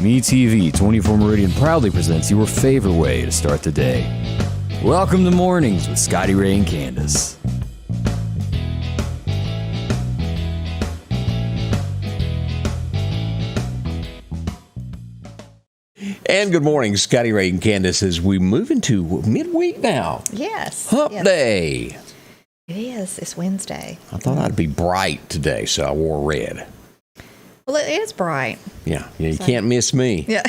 MeTV 24 Meridian proudly presents your favorite way to start the day. Welcome to Mornings with Scotty Ray and Candace. And good morning, Scotty Ray and Candace, as we move into midweek now. Yes. Hump yes. Day. It is. It's Wednesday. I thought I'd be bright today, so I wore red. Well, it is bright. Yeah, you can't miss me. Yeah.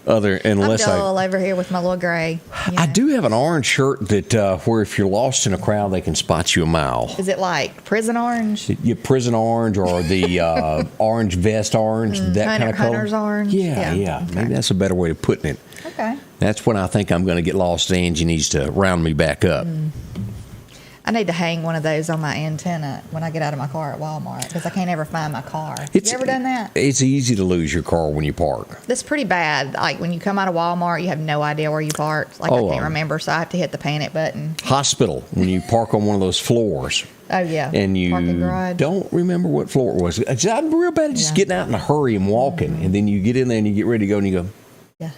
Unless I'm dull over here with my little gray. I do have an orange shirt that where if you're lost in a crowd, they can spot you a mile. Is it like prison orange? Your prison orange or the orange vest orange, that kind of color? Hunter's orange? Yeah. Okay. Maybe that's a better way of putting it. Okay. That's when I think I'm going to get lost. Angie needs to round me back up. I need to hang one of those on my antenna when I get out of my car at Walmart because I can't ever find my car. You ever done that? It's easy to lose your car when you park. That's pretty bad. Like when you come out of Walmart, you have no idea where you parked. Like I can't remember, so I have to hit the panic button. Hospital, when you park on one of those floors. Oh, yeah. And you Parking garage. don't remember what floor it was. I'm real bad at just getting out in a hurry and walking. And then you get in there and you get ready to go and you go. Yeah.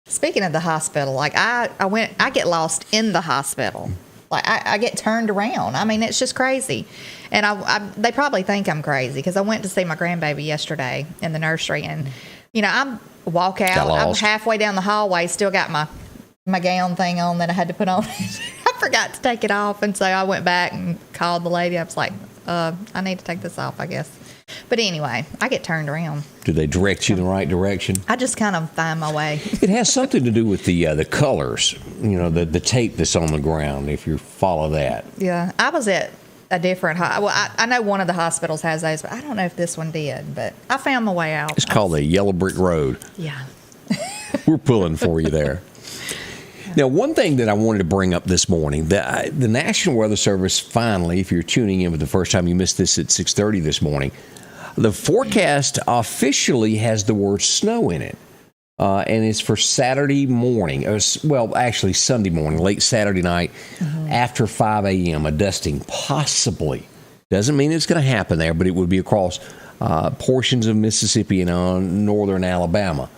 Speaking of the hospital, like I get lost in the hospital. Like I get turned around. I mean, it's just crazy. And they probably think I'm crazy because I went to see my grandbaby yesterday in the nursery. And, I walk out. I'm halfway down the hallway, still got my gown thing on that I had to put on. I forgot to take it off. And so I went back and called the lady. I was like, I need to take this off, I guess. But anyway, I get turned around. Do they direct you in the right direction? I just kind of find my way. It has something to do with the colors, the tape that's on the ground, if you follow that. Yeah. I was at a different, I know one of the hospitals has those, but I don't know if this one did. But I found my way out. It's called the Yellow Brick Road. Yeah. We're pulling for you there. Now, one thing that I wanted to bring up this morning, the National Weather Service finally, if you're tuning in for the first time, you missed this at 6:30 this morning, the forecast officially has the word snow in it. And it's for Saturday morning. Actually Sunday morning, late Saturday night, after 5 a.m., a dusting possibly. Doesn't mean it's going to happen there, but it would be across portions of Mississippi and northern Alabama.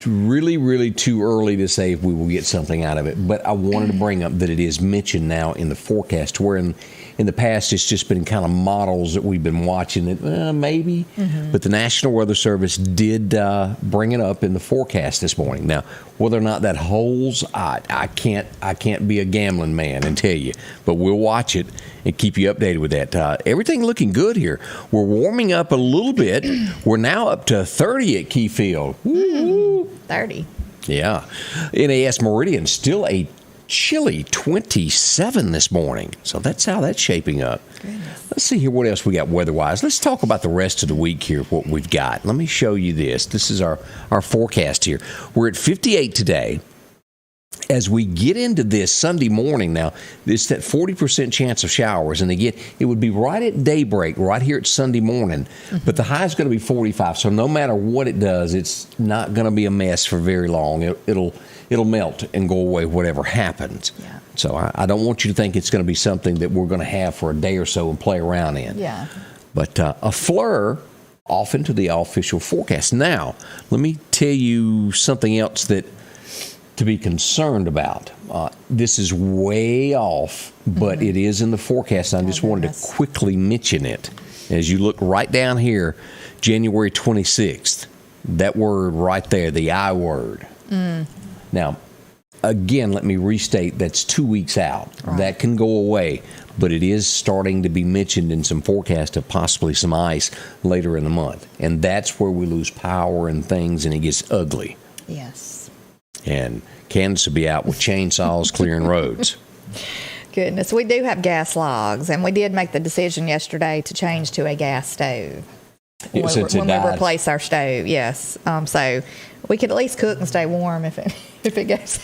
It's really, really too early to say if we will get something out of it. But I wanted to bring up that it is mentioned now in the forecast, where in the past it's just been kind of models that we've been watching that maybe. But the National Weather Service did bring it up in the forecast this morning. Now, whether or not that holds, I can't be a gambling man and tell you. But we'll watch it and keep you updated with that. Everything looking good here. We're warming up a little bit. We're now up to 30 at Keyfield. Woo! 30. Yeah. NAS Meridian, still a chilly 27 this morning. So that's how that's shaping up. Goodness. Let's see here what else we got weather-wise. Let's talk about the rest of the week here, what we've got. Let me show you this. This is our forecast here. We're at 58 today. As we get into this Sunday morning now, it's that 40% chance of showers, and it would be right at daybreak, right here at Sunday morning, but the high is going to be 45, so no matter what it does, it's not going to be a mess for very long. It'll melt and go away, whatever happens. Yeah. So I don't want you to think it's going to be something that we're going to have for a day or so and play around in. Yeah. But a flur off into the official forecast. Now, let me tell you something else that to be concerned about. This is way off, but it is in the forecast. I just wanted to quickly mention it. As you look right down here, January 26th, that word right there, the I word. Now, again, let me restate, that's 2 weeks out. Right. That can go away, but it is starting to be mentioned in some forecast of possibly some ice later in the month. And that's where we lose power and things, and it gets ugly. Yes. And Candace will be out with chainsaws clearing roads. Goodness, we do have gas logs, and we did make the decision yesterday to change to a gas stove when we replace our stove. Yes, so we could at least cook and stay warm if it goes.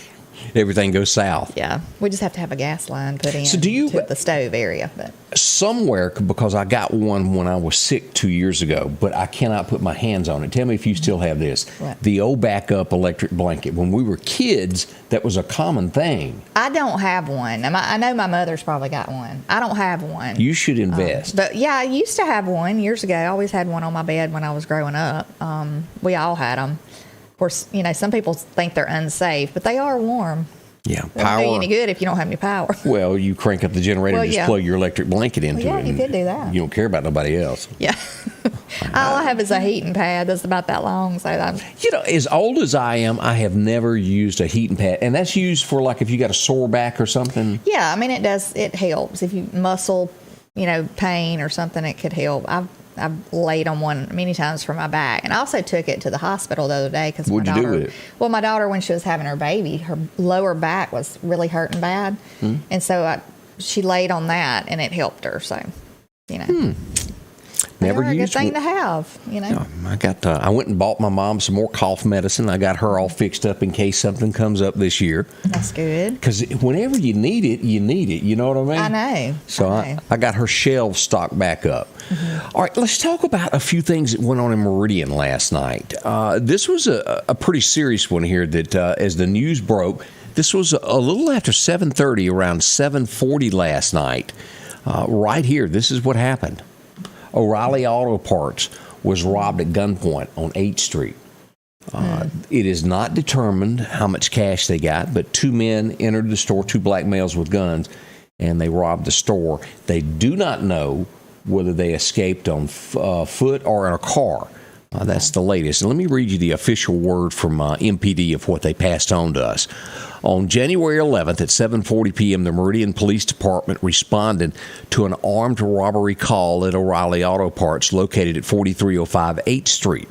Everything goes south. Yeah, we just have to have a gas line put in to the stove area. But somewhere, because I got one when I was sick 2 years ago, but I cannot put my hands on it. Tell me if you still have this. What? The old backup electric blanket. When we were kids, that was a common thing. I don't have one. I know my mother's probably got one. I don't have one. You should invest. But yeah, I used to have one years ago. I always had one on my bed when I was growing up. We all had them. course, some people think they're unsafe, but they are warm. Yeah, They don't do you any good if you don't have any power. Well, you crank up the generator and just yeah. plug your electric blanket into it. You could do that. You don't care about nobody else. Yeah. All I have is a heating pad that's about that long. So as old as I am, I have never used a heating pad. And that's used for, like, if you got a sore back or something? Yeah, I mean, it helps. If you muscle, pain or something, it could help. I've laid on one many times for my back. And I also took it to the hospital the other day because my daughter... What'd you do with it? Well, my daughter, when she was having her baby, her lower back was really hurting bad. And so she laid on that, and it helped her. So, Never They're used a good thing to have, I went and bought my mom some more cough medicine. I got her all fixed up in case something comes up this year. That's good. Because whenever you need it, you need it. You know what I mean? I know. So I got her shelves stocked back up. All right, let's talk about a few things that went on in Meridian last night. This was a pretty serious one here that as the news broke, this was a little after 7:30, around 7:40 last night. Right here, this is what happened. O'Reilly Auto Parts was robbed at gunpoint on 8th Street. It is not determined how much cash they got, but two men entered the store, two black males with guns, and they robbed the store. They do not know whether they escaped on foot or in a car. That's the latest. And let me read you the official word from MPD of what they passed on to us. On January 11th at 7:40 p.m., the Meridian Police Department responded to an armed robbery call at O'Reilly Auto Parts located at 4305 8th Street.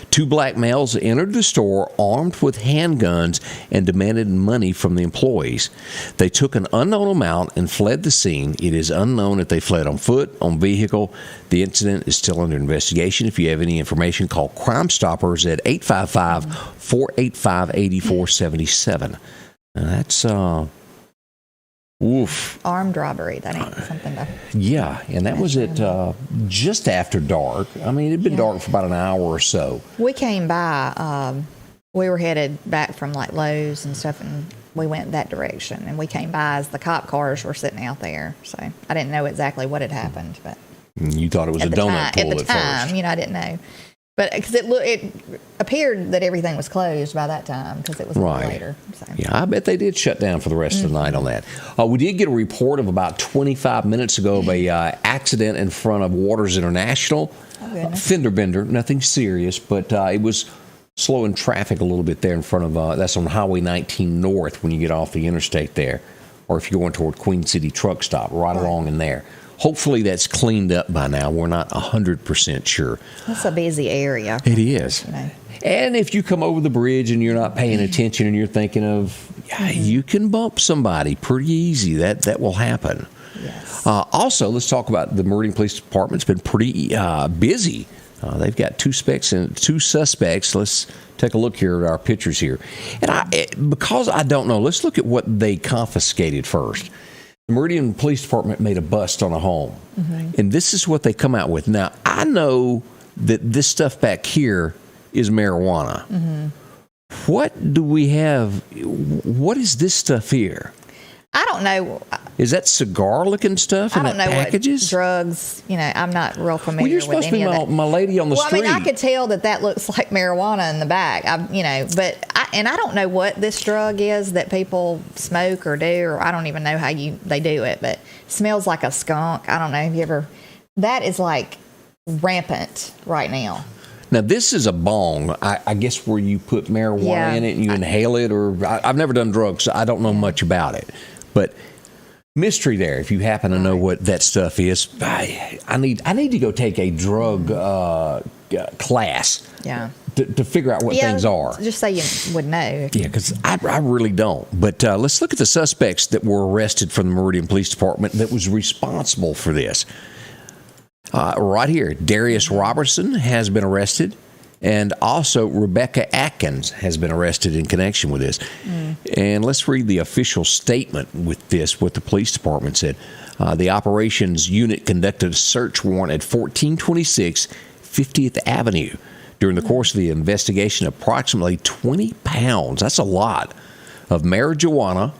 Two black males entered the store armed with handguns and demanded money from the employees. They took an unknown amount and fled the scene. It is unknown if they fled on foot, on vehicle. The incident is still under investigation. If you have any information, call Crime Stoppers at 855-485-8477. That's armed robbery. That ain't something to... Yeah, and that was at just after dark. I mean, it had been dark for about an hour or so. We came by, we were headed back from like Lowe's and stuff, and we went that direction. And we came by as the cop cars were sitting out there. So I didn't know exactly what had happened. But you thought it was a donut pull at the time, first. I didn't know. But because it appeared that everything was closed by that time because it was a little later. So. Yeah, I bet they did shut down for the rest of the night on that. We did get a report of about 25 minutes ago of a accident in front of Waters International. Fender bender, nothing serious, but it was slowing traffic a little bit there in front of, that's on Highway 19 North when you get off the interstate there. Or if you're going toward Queen City Truck Stop, right along in there. Hopefully that's cleaned up by now. We're not 100% sure. It's a busy area. It is. And if you come over the bridge and you're not paying attention and you're thinking of, you can bump somebody pretty easy. That will happen. Yes. Also, let's talk about the Meridian Police Department's been pretty busy. They've got two suspects. Let's take a look here at our pictures here. And because I don't know, let's look at what they confiscated first. The Meridian Police Department made a bust on a home. And this is what they come out with. Now, I know that this stuff back here is marijuana. What do we have? What is this stuff here? I don't know. Is that cigar-looking stuff in packages? What drugs. I'm not real familiar with any of that. Well, you're supposed to be my lady on the street. I mean, I could tell that looks like marijuana in the back. But I don't know what this drug is that people smoke or do, or I don't even know how they do it. But it smells like a skunk. I don't know. Have you ever? That is like rampant right now. Now, this is a bong, I guess, where you put marijuana in it and you inhale it. Or I've never done drugs, so I don't know much about it. But mystery there, if you happen to know what that stuff is. I need to go take a drug class to figure out what things are. Just say you would know. Yeah, because I really don't. But let's look at the suspects that were arrested from the Meridian Police Department that was responsible for this. Right here, Darius Robertson has been arrested, and also Rebecca Atkins has been arrested in connection with this. And let's read the official statement with this, what the police department said. The operations unit conducted a search warrant at 1426 50th Avenue. During the course of the investigation, approximately 20 pounds, that's a lot, of marijuana,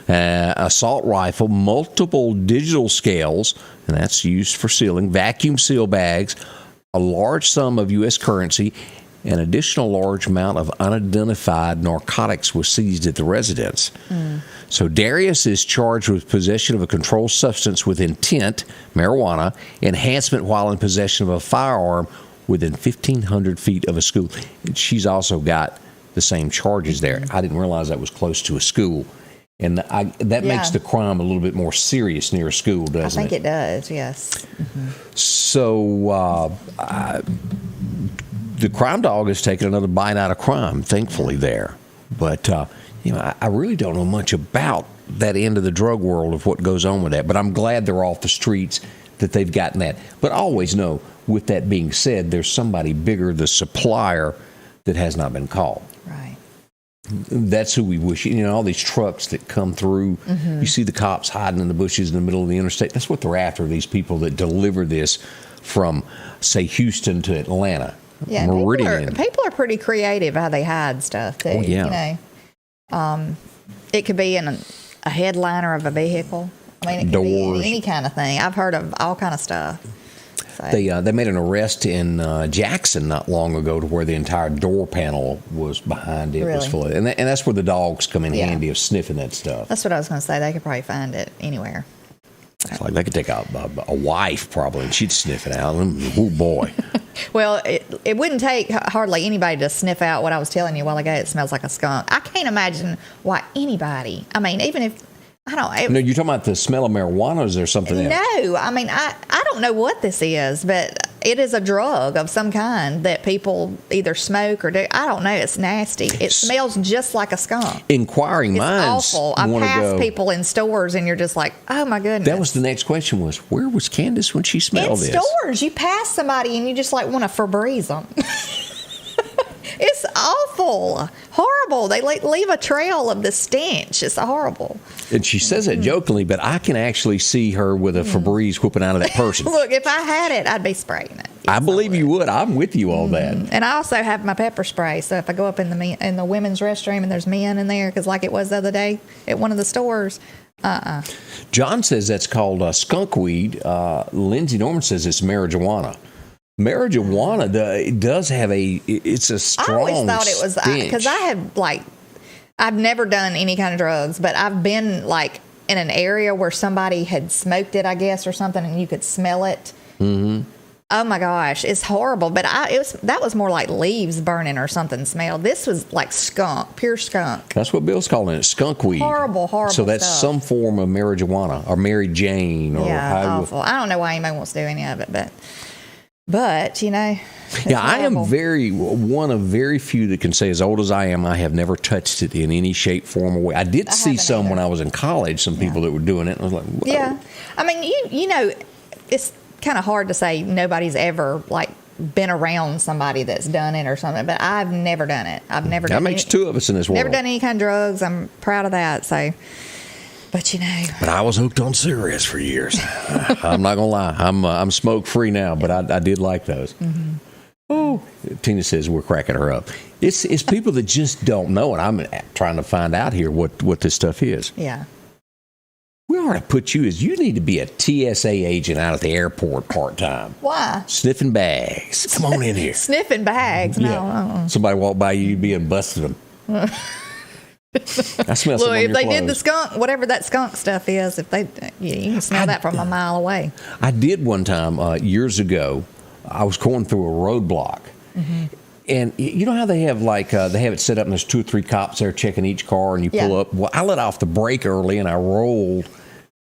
assault rifle, multiple digital scales, and that's used for sealing, vacuum seal bags, a large sum of U.S. currency, An additional large amount of unidentified narcotics was seized at the residence. So Darius is charged with possession of a controlled substance with intent, marijuana, enhancement while in possession of a firearm within 1,500 feet of a school. She's also got the same charges there. I didn't realize that was close to a school. And that makes the crime a little bit more serious near a school, doesn't it? I think it does, yes. So the crime dog has taken another bite out of crime, thankfully, there. But, I really don't know much about that end of the drug world of what goes on with that. But I'm glad they're off the streets, that they've gotten that. But I always know, with that being said, there's somebody bigger, the supplier, that has not been caught. Right. That's who we wish. All these trucks that come through, you see the cops hiding in the bushes in the middle of the interstate. That's what they're after, these people that deliver this from, say, Houston to Atlanta. Yeah, Meridian. People are pretty creative how they hide stuff, too. Oh, yeah. It could be in a headliner of a vehicle. I mean, it could Doors. be any kind of thing. I've heard of all kind of stuff. So. They made an arrest in Jackson not long ago to where the entire door panel was behind it. Really? Was full of, and that's where the dogs come in handy of sniffing that stuff. That's what I was going to say. They could probably find it anywhere. It's like they could take a wife probably and she'd sniff it out. Oh boy. Well, it wouldn't take hardly anybody to sniff out what I was telling you a while ago. It smells like a skunk. I can't imagine why anybody. I mean, even if I don't. No, you're talking about the smell of marijuana, or is there something else? No, I mean, I don't know what this is, but it is a drug of some kind that people either smoke or do. I don't know. It's nasty. It smells just like a skunk. Inquiring It's minds awful. I want to pass go. people in stores, and you're just like, oh my goodness. That was the next question: was where was Candace when she smelled in this? stores. You pass somebody, and you just like want to Febreze them. It's awful, horrible. They leave a trail of the stench. It's horrible. And she says it jokingly, but I can actually see her with a Febreze whooping out of that person. Look, if I had it, I'd be spraying it. I believe you would. I'm with you on that. And I also have my pepper spray. So if I go up in the women's restroom and there's men in there, because like it was the other day at one of the stores, John says that's called skunkweed. Lindsay Norman says it's marijuana. Marijuana does have it's a strong I always thought it was because I've never done any kind of drugs, but I've been like in an area where somebody had smoked it, I guess, or something, and you could smell it. Mm-hmm. Oh my gosh, it's horrible. But that was more like leaves burning or something smell. This was like skunk, pure skunk. That's what Bill's calling it, skunkweed. Horrible. So that's stuff. some form of marijuana or Mary Jane or awful. I don't know why anybody wants to do any of it, but it's I am one of very few that can say, as old as I am, I have never touched it in any shape, form, or way. I did see some when I was in college, some people that were doing it. And I was like, whoa. Yeah. I mean, it's kind of hard to say nobody's ever like been around somebody that's done it or something, but I've never done it. I've never done it. That makes two of us in this world. Never done any kind of drugs. I'm proud of that. So, but But I was hooked on cigarettes for years. I'm not gonna lie. I'm smoke free now, but I did like those. Mm-hmm. Oh, Tina says we're cracking her up. It's people that just don't know, and I'm trying to find out here what this stuff is. Yeah. We ought to put you as you need to be a TSA agent out at the airport part time. Why? Sniffing bags. Come on in here. Sniffing bags? No. Yeah. Somebody walk by you being busted them. I smell. Look, if they did the skunk, whatever that skunk stuff is, you can smell that from a mile away. I did one time years ago. I was going through a roadblock, and you know how they have they have it set up, and there's 2 or 3 cops there checking each car, and you pull up. Well, I let off the brake early, and I rolled,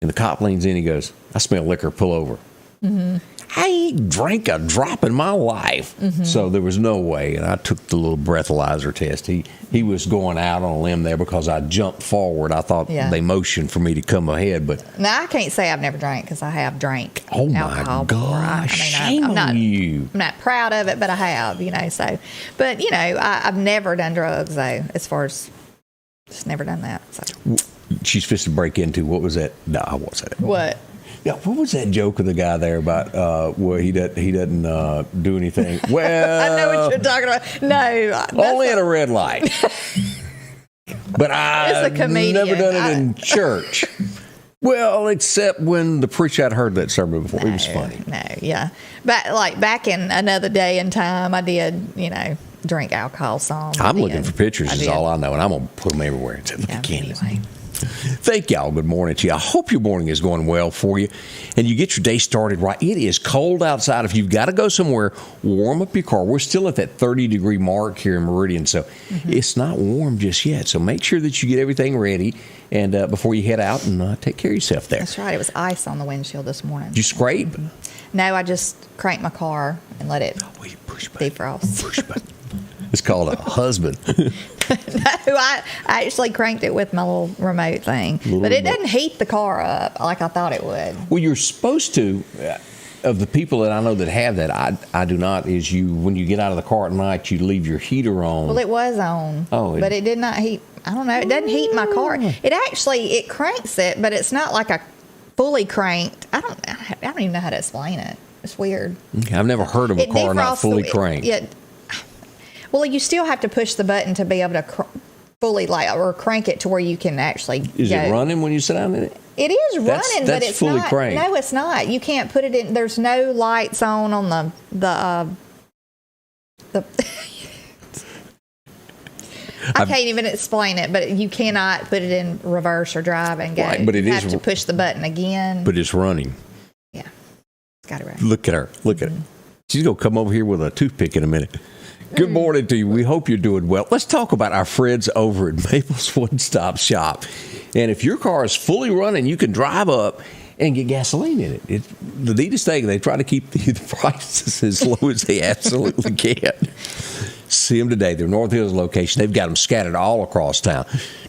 and the cop leans in. He goes, "I smell liquor. Pull over." Mm-hmm. I ain't drank a drop in my life, so there was no way. And I took the little breathalyzer test. He was going out on a limb there because I jumped forward. I thought they motioned for me to come ahead, but now I can't say I've never drank because I have drank. Oh alcohol my gosh! Shame on you. I'm not proud of it, but I have. So, but I've never done drugs though. As far as just never done that. So. She's supposed to break into what was that? No, I won't say that. What? Yeah, what was that joke of the guy there about where he doesn't do anything? Well, I know what you're talking about. No, only at a red light. But I've never done it in church. Well, except when the preacher had heard that sermon before. It was funny. No, yeah. But like back in another day and time, I did, drink alcohol some. I'm looking for pictures is did. all I know, and I'm going to put them everywhere. And say, look at Candace. Anyway. Thank y'all. Good morning to you. I hope your morning is going well for you and you get your day started right. It is cold outside. If you've got to go somewhere, warm up your car. We're still at that 30-degree mark here in Meridian, so it's not warm just yet. So make sure that you get everything ready and before you head out and take care of yourself there. That's right. It was ice on the windshield this morning. Did you scrape? No, I just cranked my car and let it Push defrost. Push button. It's called a husband. No, I actually cranked it with my little remote thing. But it doesn't heat the car up like I thought it would. Well, you're supposed to. Of the people that I know that have that, I do not, is when you get out of the car at night, you leave your heater on. Well, it was on. But it did not heat. I don't know. It doesn't heat my car. It cranks it, but it's not like a fully cranked. I don't even know how to explain it. It's weird. Okay, I've never heard of a car not fully cranked. Well, you still have to push the button to be able to fully or crank it to where you can actually Is it running when you sit down in it? It is running, but it's fully not. Cranked. No, it's not. You can't put it in. There's no lights on the I can't even explain it, but you cannot put it in reverse or drive and go. Right, but you have to push the button again. But it's running. Yeah. Scotty Ray. Look at her. Look at her. She's going to come over here with a toothpick in a minute. Good morning to you. We hope you're doing well. Let's talk about our friends over at Maple's One Stop Shop. And if your car is fully running, you can drive up and get gasoline in it. It's the neatest thing. They try to keep the prices as low as they absolutely can. See them today. They're North Hills location. They've got them scattered all across town.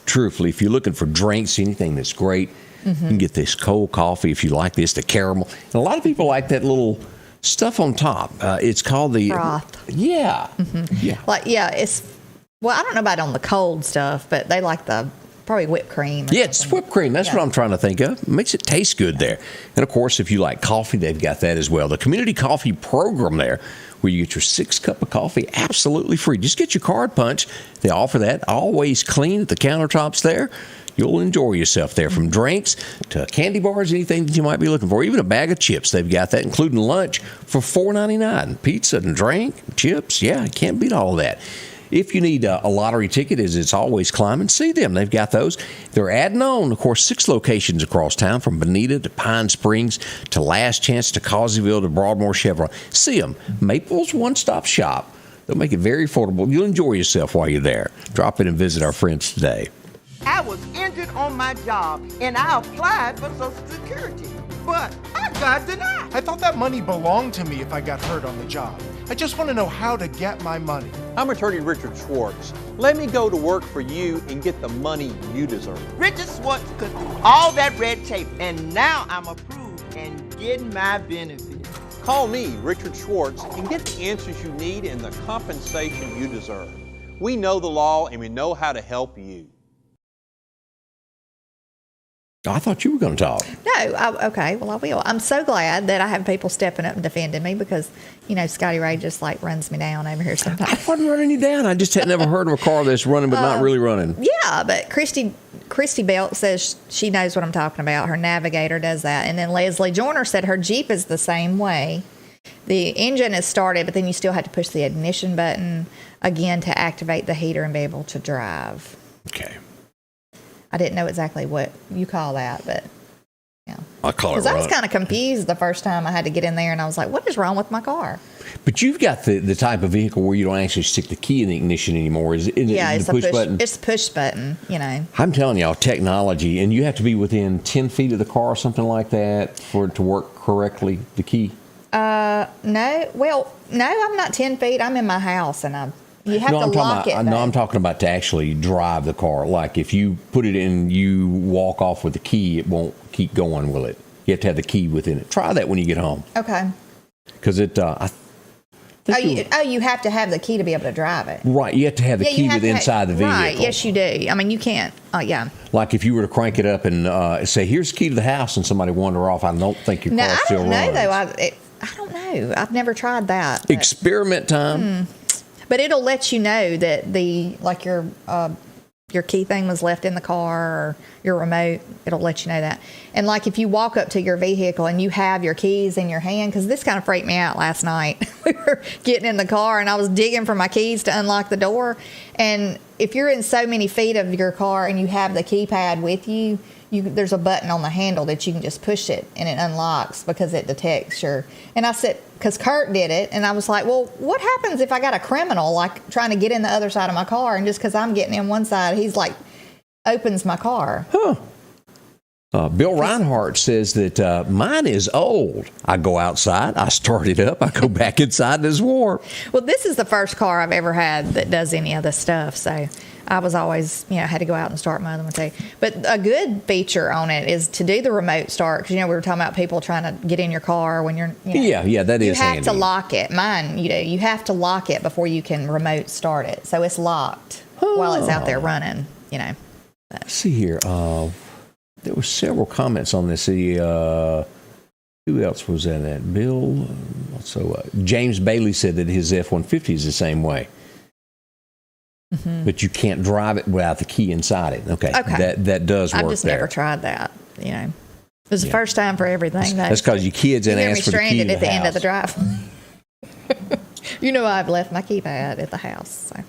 Truthfully, if you're looking for drinks, anything that's great, you can get this cold coffee if you like this, the caramel. And a lot of people like that little stuff on top. It's called the broth. Yeah. Yeah. It's I don't know about on the cold stuff, but they like the probably whipped cream. It's whipped cream. That's what I'm trying to think of. It makes it taste good there. And of course, if you like coffee, they've got that as well. The community coffee program there, where you get your 6 cup of coffee absolutely free. Just get your card punch. They offer that. Always clean at the countertops there. You'll enjoy yourself there, from drinks to candy bars, anything that you might be looking for. Even a bag of chips, they've got that, including lunch for $4.99. Pizza and drink, chips, you can't beat all of that. If you need a lottery ticket, as it's always climbing, see them. They've got those. They're adding on, of course, 6 locations across town, from Bonita to Pine Springs to Last Chance to Causeyville to Broadmoor Chevron. See them. Maple's One Stop Shop. They'll make it very affordable. You'll enjoy yourself while you're there. Drop in and visit our friends today. I was injured on my job, and I applied for Social Security, but I got denied. I thought that money belonged to me if I got hurt on the job. I just want to know how to get my money. I'm attorney Richard Schwartz. Let me go to work for you and get the money you deserve. Richard Schwartz cut through all that red tape, and now I'm approved and getting my benefits. Call me, Richard Schwartz, and get the answers you need and the compensation you deserve. We know the law and we know how to help you. I thought you were going to talk. No, okay, well, I will. I'm so glad that I have people stepping up and defending me because, Scotty Ray just runs me down over here sometimes. I wasn't running you down. I just had never heard of a car that's running but not really running. Yeah, but Christy Belt says she knows what I'm talking about. Her Navigator does that. And then Leslie Joyner said her Jeep is the same way. The engine is started, but then you still have to push the ignition button again to activate the heater and be able to drive. Okay. I didn't know exactly what you call that, but yeah. I call it because I was kind of confused the first time I had to get in there, and I was like, what is wrong with my car? But you've got the type of vehicle where you don't actually stick the key in the ignition anymore. Is it it's the push button? It's the push button, I'm telling y'all, technology, and you have to be within 10 feet of the car or something like that for it to work correctly, the key? No, I'm not 10 feet. I'm in my house, and you have to lock it. No, I'm talking about to actually drive the car. Like if you put it in, you walk off with the key, it won't keep going, will it? You have to have the key within it. Try that when you get home. Okay. Because it, you have to have the key to be able to drive it. Right, you have to have the key inside the vehicle. Right, yes, you do. I mean, you can't. Yeah. Like if you were to crank it up and say, "Here's the key to the house," and somebody wander off, I don't think your car still runs. I don't know though. I don't know. I've never tried that. But. Experiment time. But it'll let you know that your your key thing was left in the car or your remote, it'll let you know that. And like if you walk up to your vehicle and you have your keys in your hand, because this kind of freaked me out last night. We were getting in the car and I was digging for my keys to unlock the door. And if you're in so many feet of your car and you have the keypad with you, there's a button on the handle that you can just push it and it unlocks because it detects your. And I said, because Kurt did it, and I was like, well, what happens if I got a criminal like trying to get in the other side of my car, and just because I'm getting in one side, he's like opens my car. Bill Reinhardt says that mine is old. I go outside, I start it up, I go back inside, and it's warm. Well, this is the first car I've ever had that does any of this stuff, so I was always, had to go out and start my other one too. But a good feature on it is to do the remote start, because, we were talking about people trying to get in your car when you're, Yeah, that is handy. You have to lock it. Mine, you have to lock it before you can remote start it. So it's locked while it's out there running, Let's see here. There were several comments on this. Who else was in that? Bill. James Bailey said that his F-150 is the same way. Mm-hmm. But you can't drive it without the key inside it. Okay. That does work. I've just never tried that. It was the first time for everything. That's because you kids didn't ask for the key to the stranded at the house. end of the driveway. I've left my keypad at the house. So.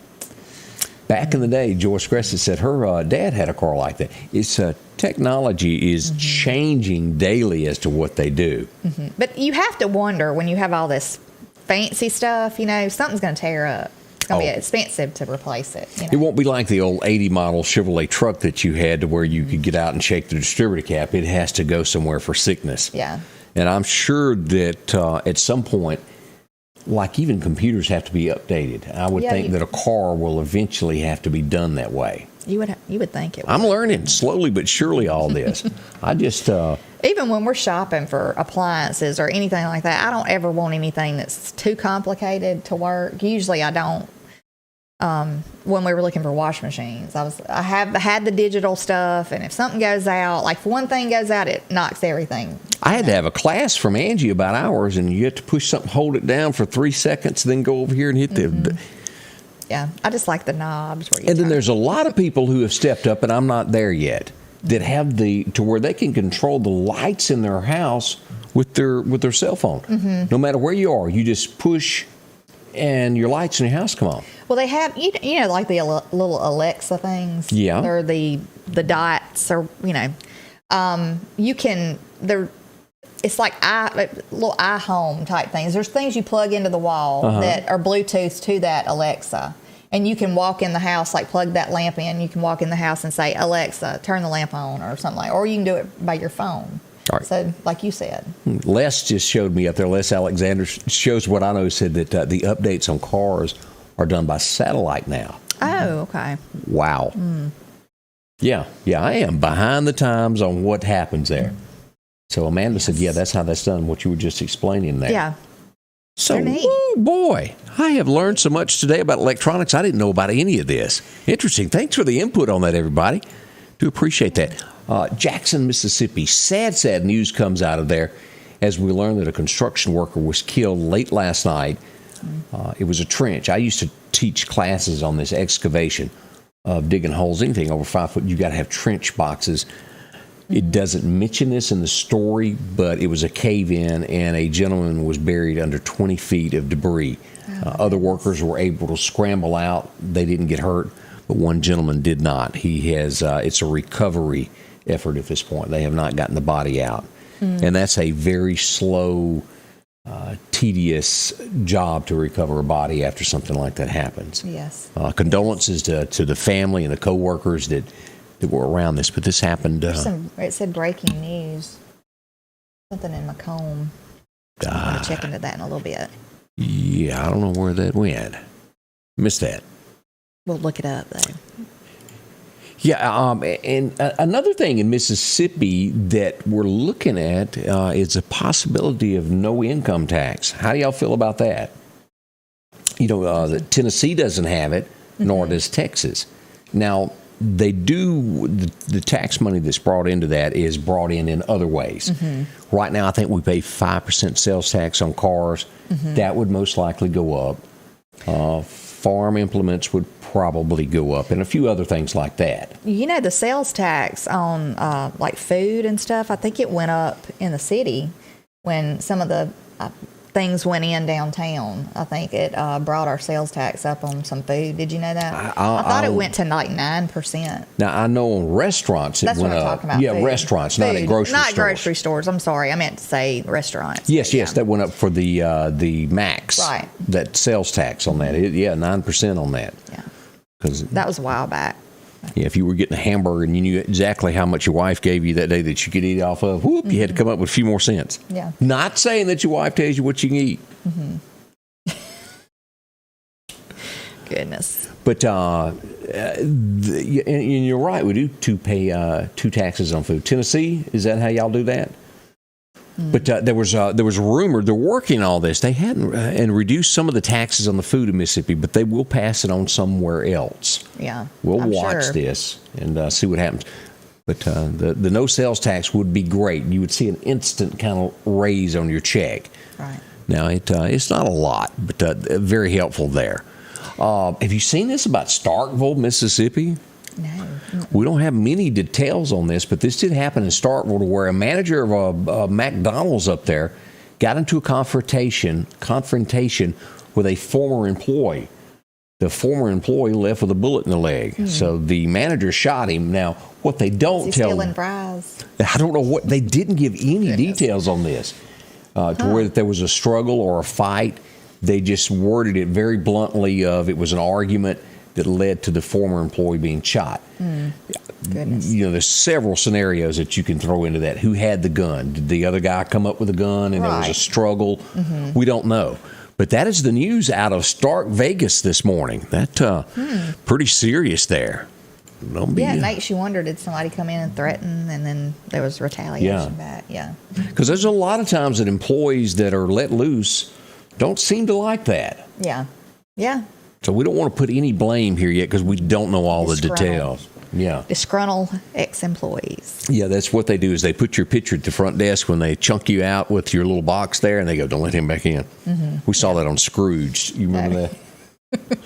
Back in the day, Joyce Crescent said her dad had a car like that. It's technology is changing daily as to what they do. Mm-hmm. But you have to wonder when you have all this fancy stuff, something's going to tear up. It's going to be expensive to replace it. It won't be like the old 80 model Chevrolet truck that you had to where you could get out and shake the distributor cap. It has to go somewhere for sickness. Yeah. And I'm sure that at some point, like even computers have to be updated. I would think that a car will eventually have to be done that way. You would think it would. I'm learning slowly but surely all this. I just... even when we're shopping for appliances or anything like that, I don't ever want anything that's too complicated to work. Usually I don't. When we were looking for washing machines, I have had the digital stuff, and if something goes out, like if one thing goes out, it knocks everything. I had to have a class from Angie about ours, and you have to push something, hold it down for 3 seconds, then go over here and hit the... Yeah, I just like the knobs. And then there's a lot of people who have stepped up, and I'm not there yet, that have to where they can control the lights in their house with their cell phone. Mm-hmm. No matter where you are, you just push, and your lights in your house come on. Well, they have like the little Alexa things. Yeah. Or the dots, or you can it's like little iHome type things. There's things you plug into the wall that are Bluetooth to that Alexa. And you can walk in the house, like plug that lamp in. You can walk in the house and say, Alexa, turn the lamp on, or something like that. Or you can do it by your phone. All right. So, like you said. Les just showed me up there. Les Alexander shows what I know, said that the updates on cars are done by satellite now. Oh, okay. Wow. Mm. Yeah, I am behind the times on what happens there. So Amanda said, that's how that's done, what you were just explaining there. Yeah. So, boy, I have learned so much today about electronics. I didn't know about any of this. Interesting. Thanks for the input on that, everybody. Do appreciate that. Jackson, Mississippi. Sad news comes out of there as we learn that a construction worker was killed late last night. It was a trench. I used to teach classes on this excavation of digging holes. Anything over 5 foot, you got to have trench boxes. It doesn't mention this in the story, but it was a cave-in, and a gentleman was buried under 20 feet of debris. Other workers were able to scramble out. They didn't get hurt, but one gentleman did not. He has it's a recovery effort at this point. They have not gotten the body out. And that's a very slow, tedious job to recover a body after something like that happens. Yes. Condolences to the family and the co-workers that were around this, but this happened. It said breaking news. Something in Macomb. I'm going to check into that in a little bit. Yeah, I don't know where that went. Missed that. We'll look it up, though. Yeah, and another thing in Mississippi that we're looking at is a possibility of no income tax. How do y'all feel about that? Tennessee doesn't have it, nor does Texas. Now, they do, the tax money that's brought into that is brought in other ways. Mm-hmm. Right now, I think we pay 5% sales tax on cars. Mm-hmm. That would most likely go up. Farm implements would probably go up, and a few other things like that. You know, the sales tax on like food and stuff, I think it went up in the city when some of the things went in downtown. I think it brought our sales tax up on some food. Did you know that? I thought it went to like 9%. Now, I know on restaurants it That's went what I'm up. talking about. Yeah, food. restaurants, not at grocery stores. Not grocery stores. I'm sorry. I meant to say restaurants. Yes, that went up for the max. Right. That sales tax on that. 9% on that. Yeah. 'Cause that was a while back. Yeah, if you were getting a hamburger and you knew exactly how much your wife gave you that day that you could eat off of, you had to come up with a few more cents. Yeah. Not saying that your wife tells you what you can eat. Goodness. But and you're right. We do pay 2 taxes on food. Tennessee, is that how y'all do that? But there was a rumor they're working on all this. They hadn't and reduced some of the taxes on the food in Mississippi, but they will pass it on somewhere else. Yeah, we'll I'm watch sure. this and see what happens. But the no sales tax would be great. You would see an instant kind of raise on your check. Right. Now it's not a lot, but very helpful there. Have you seen this about Starkville, Mississippi? No. We don't have many details on this, but this did happen in Starkville, where a manager of a McDonald's up there got into a confrontation with a former employee. The former employee left with a bullet in the leg, so the manager shot him. Now, what they don't Is he tell stealing fries? I don't know what they didn't give any details on this to where that there was a struggle or a fight. They just worded it very bluntly of it was an argument that led to the former employee being shot. Goodness. You know, there's several scenarios that you can throw into that. Who had the gun? Did the other guy come up with a gun and there was a Right. struggle? We don't know. But that is the news out of Stark Vegas this morning. That pretty serious there. Don't be, Yeah, it makes you wonder, did somebody come in and threaten and then there was retaliation back? Yeah. because there's a lot of times that employees that are let loose don't seem to like that. Yeah. Yeah. So we don't want to put any blame here yet because we don't know all the Disgruntled. details. Yeah. Disgruntled ex-employees. Yeah, that's what they do is they put your picture at the front desk when they chunk you out with your little box there, and they go, don't let him back in. We saw that on Scrooge. You remember that?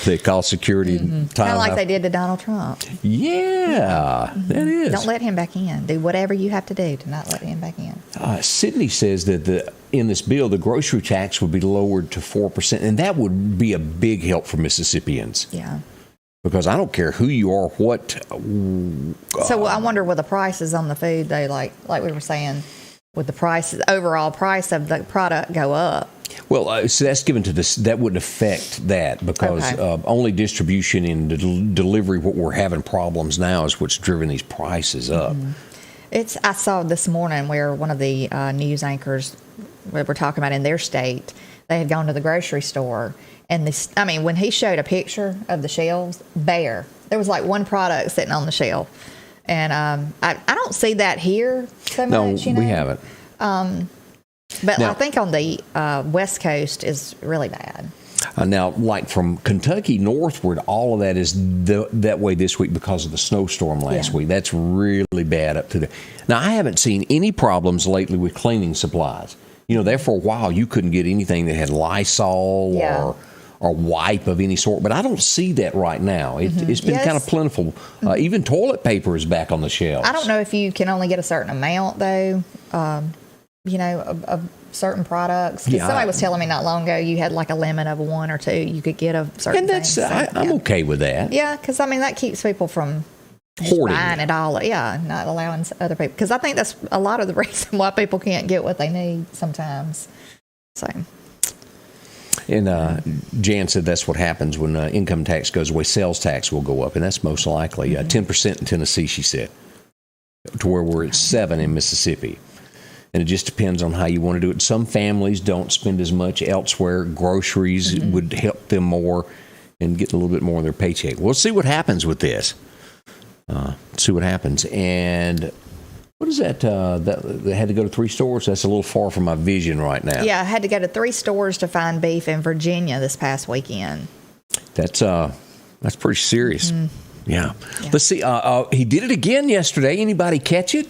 They call security. Kind of like they did to Donald Trump. Yeah, that is. Don't let him back in. Do whatever you have to do to not let him back in. Sydney says that in this bill, the grocery tax would be lowered to 4%, and that would be a big help for Mississippians. Yeah. Because I don't care who you are, what. So I wonder, with the prices on the food, though, like we were saying, would the prices, overall price of the product go up? Well, so that's given to this. That wouldn't affect that because Okay. only distribution and delivery, what we're having problems now, is what's driven these prices up. I saw this morning where one of the news anchors we were talking about in their state, they had gone to the grocery store, and when he showed a picture of the shelves, there was like one product sitting on the shelf, and I don't see that here so No, much. You know? we haven't. But Now- I think on the West Coast is really bad. Now, like from Kentucky northward, all of that is that way this week because of the snowstorm last week. That's really bad up to there. Now, I haven't seen any problems lately with cleaning supplies. You know, there for a while, you couldn't get anything that had Lysol or wipe of any sort, but I don't see that right now. It's been kind of plentiful. Even toilet paper is back on the shelves. I don't know if you can only get a certain amount, though, of certain products. 'Cause somebody was telling me not long ago you had like a limit of 1 or 2 you could get of certain And that's things. I'm okay with that. Yeah, because that keeps people from just Hoarding. buying it all. Yeah, not allowing other people. Because I think that's a lot of the reason why people can't get what they need sometimes. So, And Jan said that's what happens when income tax goes away. Sales tax will go up, and that's most likely 10% in Tennessee, she said, to where we're at 7 in Mississippi. And it just depends on how you want to do it. Some families don't spend as much elsewhere. Groceries would help them more and get a little bit more of their paycheck. We'll see what happens with this. See what happens. And what is that? They had to go to 3 stores? That's a little far from my vision right now. yeah, I had to go to 3 stores to find beef in Virginia this past weekend. That's pretty serious. Yeah. Let's see. He did it again yesterday. Anybody catch it?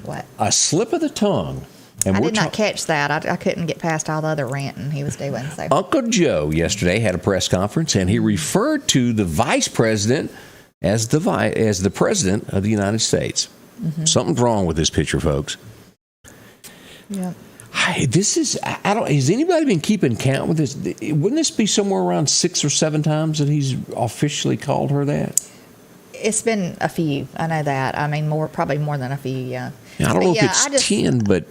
What? A slip of the tongue. And I we're did not catch that. I couldn't get past all the other ranting he was doing. So. Uncle Joe yesterday had a press conference, and he referred to the vice president as the president of the United States. Mm-hmm. Something's wrong with this picture, folks. Yeah. This is, I don't, has anybody been keeping count with this? Wouldn't this be somewhere around 6 or 7 times that he's officially called her that? It's been a few. I know that. I mean, probably more than a few, yeah. I don't know if it's 10, but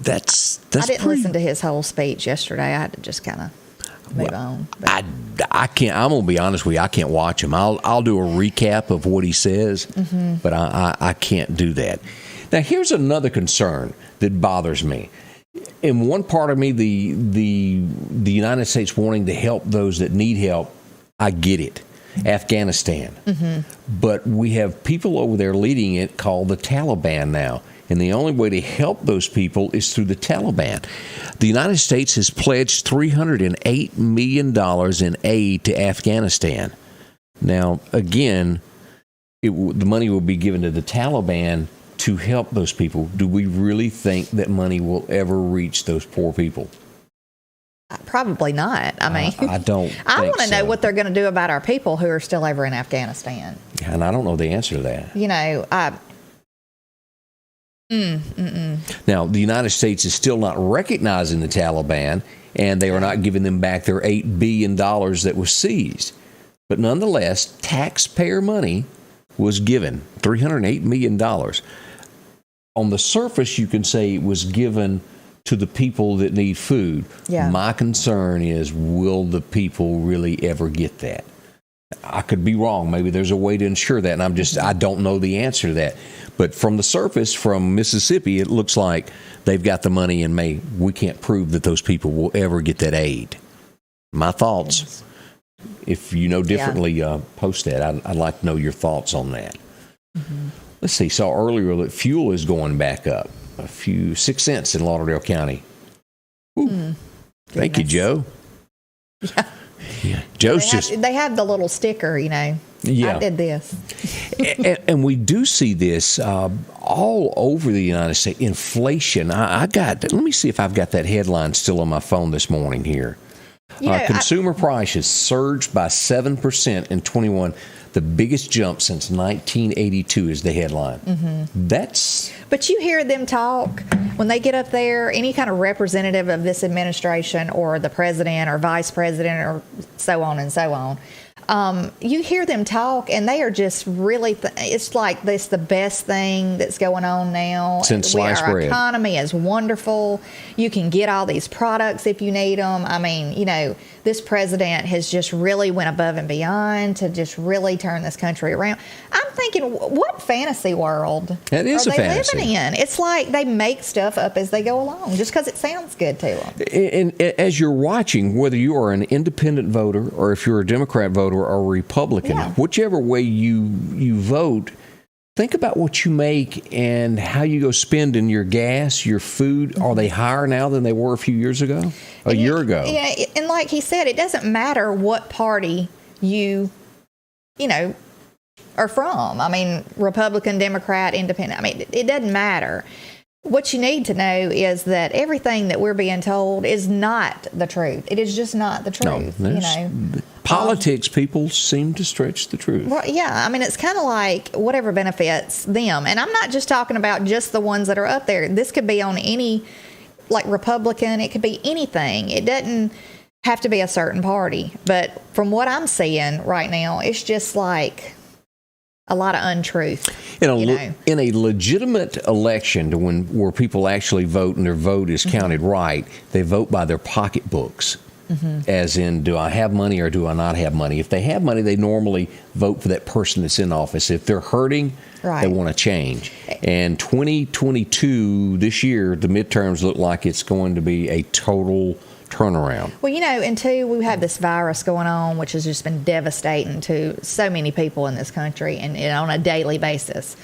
that's I didn't listen to his whole speech yesterday. I had to just kind of move on. But. I can't. I'm gonna be honest with you. I can't watch him. I'll do a recap of what he says, but I can't do that. Now, here's another concern that bothers me. In one part of me, the United States wanting to help those that need help, I get it. Afghanistan, but we have people over there leading it called the Taliban now. And the only way to help those people is through the Taliban. The United States has pledged $308 million in aid to Afghanistan. Now, again, the money will be given to the Taliban to help those people. Do we really think that money will ever reach those poor people? Probably not. I mean, I don't. I want to know what they're going to do about our people who are still over in Afghanistan. And I don't know the answer to that. You know, Now, the United States is still not recognizing the Taliban, and they are not giving them back their $8 billion that was seized. But nonetheless, taxpayer money was given, $308 million. On the surface, you can say it was given to the people that need food. Yeah. My concern is, will the people really ever get that? I could be wrong. Maybe there's a way to ensure that, and I don't know the answer to that. But from the surface, from Mississippi, it looks like they've got the money, and we can't prove that those people will ever get that aid. My thoughts. Yes. If you know differently, post that. I'd like to know your thoughts on that. Mm-hmm. Let's see. Saw earlier that fuel is going back up. 6 cents in Lauderdale County. Thank you, Joe. Yeah. Yeah. Joe's they have the little sticker, you know. Yeah. I did this. and we do see this all over the United States. Inflation. Let me see if I've got that headline still on my phone this morning here. Consumer prices surged by 7% in 21. The biggest jump since 1982 is the headline. Mm-hmm. But you hear them talk when they get up there, any kind of representative of this administration or the president or vice president or so on and so on. You hear them talk, and they are just really. It's like this the best thing that's going on now. Since sliced bread. Our economy is wonderful. You can get all these products if you need them. I mean, you know, this president has just really went above and beyond to just really turn this country around. I'm thinking, what fantasy world that is are a they fantasy. living in? It's like they make stuff up as they go along just because it sounds good to them. And as you're watching, whether you are an independent voter or if you're a Democrat voter or a Republican, whichever way you vote, think about what you make and how you go spending your gas, your food. Are they higher now than they were a few years ago? A year ago? Yeah, and like he said, it doesn't matter what party you know, are from. I mean, Republican, Democrat, Independent. I mean, it doesn't matter. What you need to know is that everything that we're being told is not the truth. It is just not the truth. No, you know, politics people seem to stretch the truth. Well, yeah, I mean, it's kind of like whatever benefits them. And I'm not just talking about just the ones that are up there. This could be on any, like Republican. It could be anything. It doesn't have to be a certain party. But from what I'm seeing right now, it's just like a lot of untruth. In a legitimate election, where people actually vote and their vote is counted right, they vote by their pocketbooks. As in, do I have money or do I not have money? If they have money, they normally vote for that person that's in office. If they're hurting, they want to change. And 2022, this year, the midterms look like it's going to be a total turnaround. Well, you know, and two, we have this virus going on, which has just been devastating to so many people in this country and on a daily basis.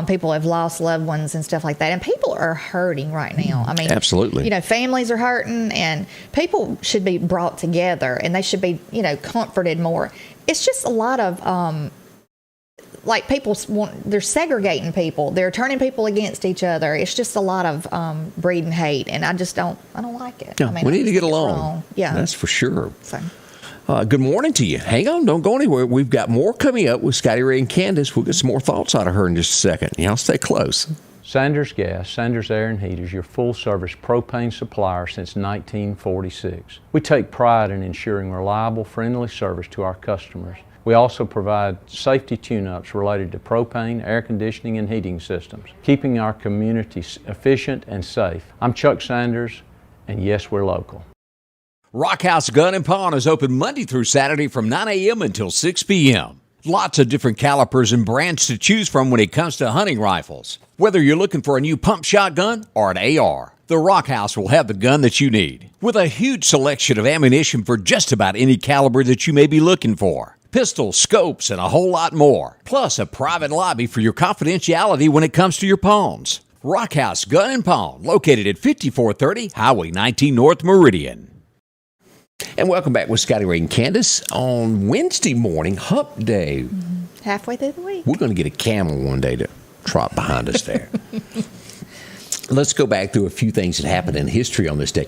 People have lost loved ones and stuff like that. And people are hurting right now. I mean, absolutely. You know, families are hurting and people should be brought together and they should be, you know, comforted more. It's just a lot of like people they're segregating people. They're turning people against each other. It's just a lot of breeding hate, and I don't like it. No, I mean, we need to get it's along. wrong. Yeah, that's for sure. So. Good morning to you. Hang on, don't go anywhere. We've got more coming up with Scotty Ray and Candace. We'll get some more thoughts out of her in just a second. Y'all stay close. Sanders Gas, Sanders Air and Heat is your full-service propane supplier since 1946. We take pride in ensuring reliable, friendly service to our customers. We also provide safety tune-ups related to propane, air conditioning, and heating systems, keeping our communities efficient and safe. I'm Chuck Sanders, and yes, we're local. Rock House Gun and Pawn is open Monday through Saturday from 9 a.m. until 6 p.m. Lots of different calibers and brands to choose from when it comes to hunting rifles. Whether you're looking for a new pump shotgun or an AR, the Rock House will have the gun that you need. With a huge selection of ammunition for just about any caliber that you may be looking for. Pistols, scopes, and a whole lot more. Plus a private lobby for your confidentiality when it comes to your pawns. Rock House Gun and Pawn, located at 5430 Highway 19 North Meridian. And welcome back with Scotty Ray and Candace on Wednesday morning, Hump Day. Halfway through the week. We're going to get a camel one day to trot behind us there. Let's go back through a few things that happened in history on this day.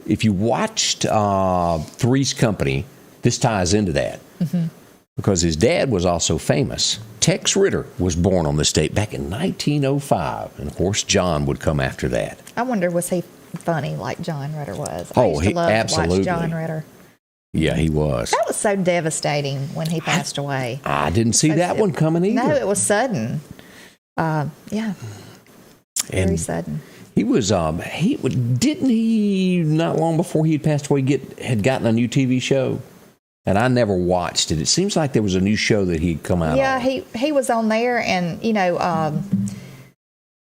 If you watched Three's Company, this ties into that. Because his dad was also famous. Tex Ritter was born on this date back in 1905. And, of course, John would come after that. I wonder, was he funny like John Ritter was? Oh, I used to love absolutely. to watch John Ritter. Yeah, he was. That was so devastating when he passed away. I didn't see that one coming either. No, it was sudden. Yeah, very sudden. He was. Didn't he? Not long before he had passed away, had gotten a new TV show, and I never watched it. It seems like there was a new show that he'd come out. Yeah, on. he was on there, and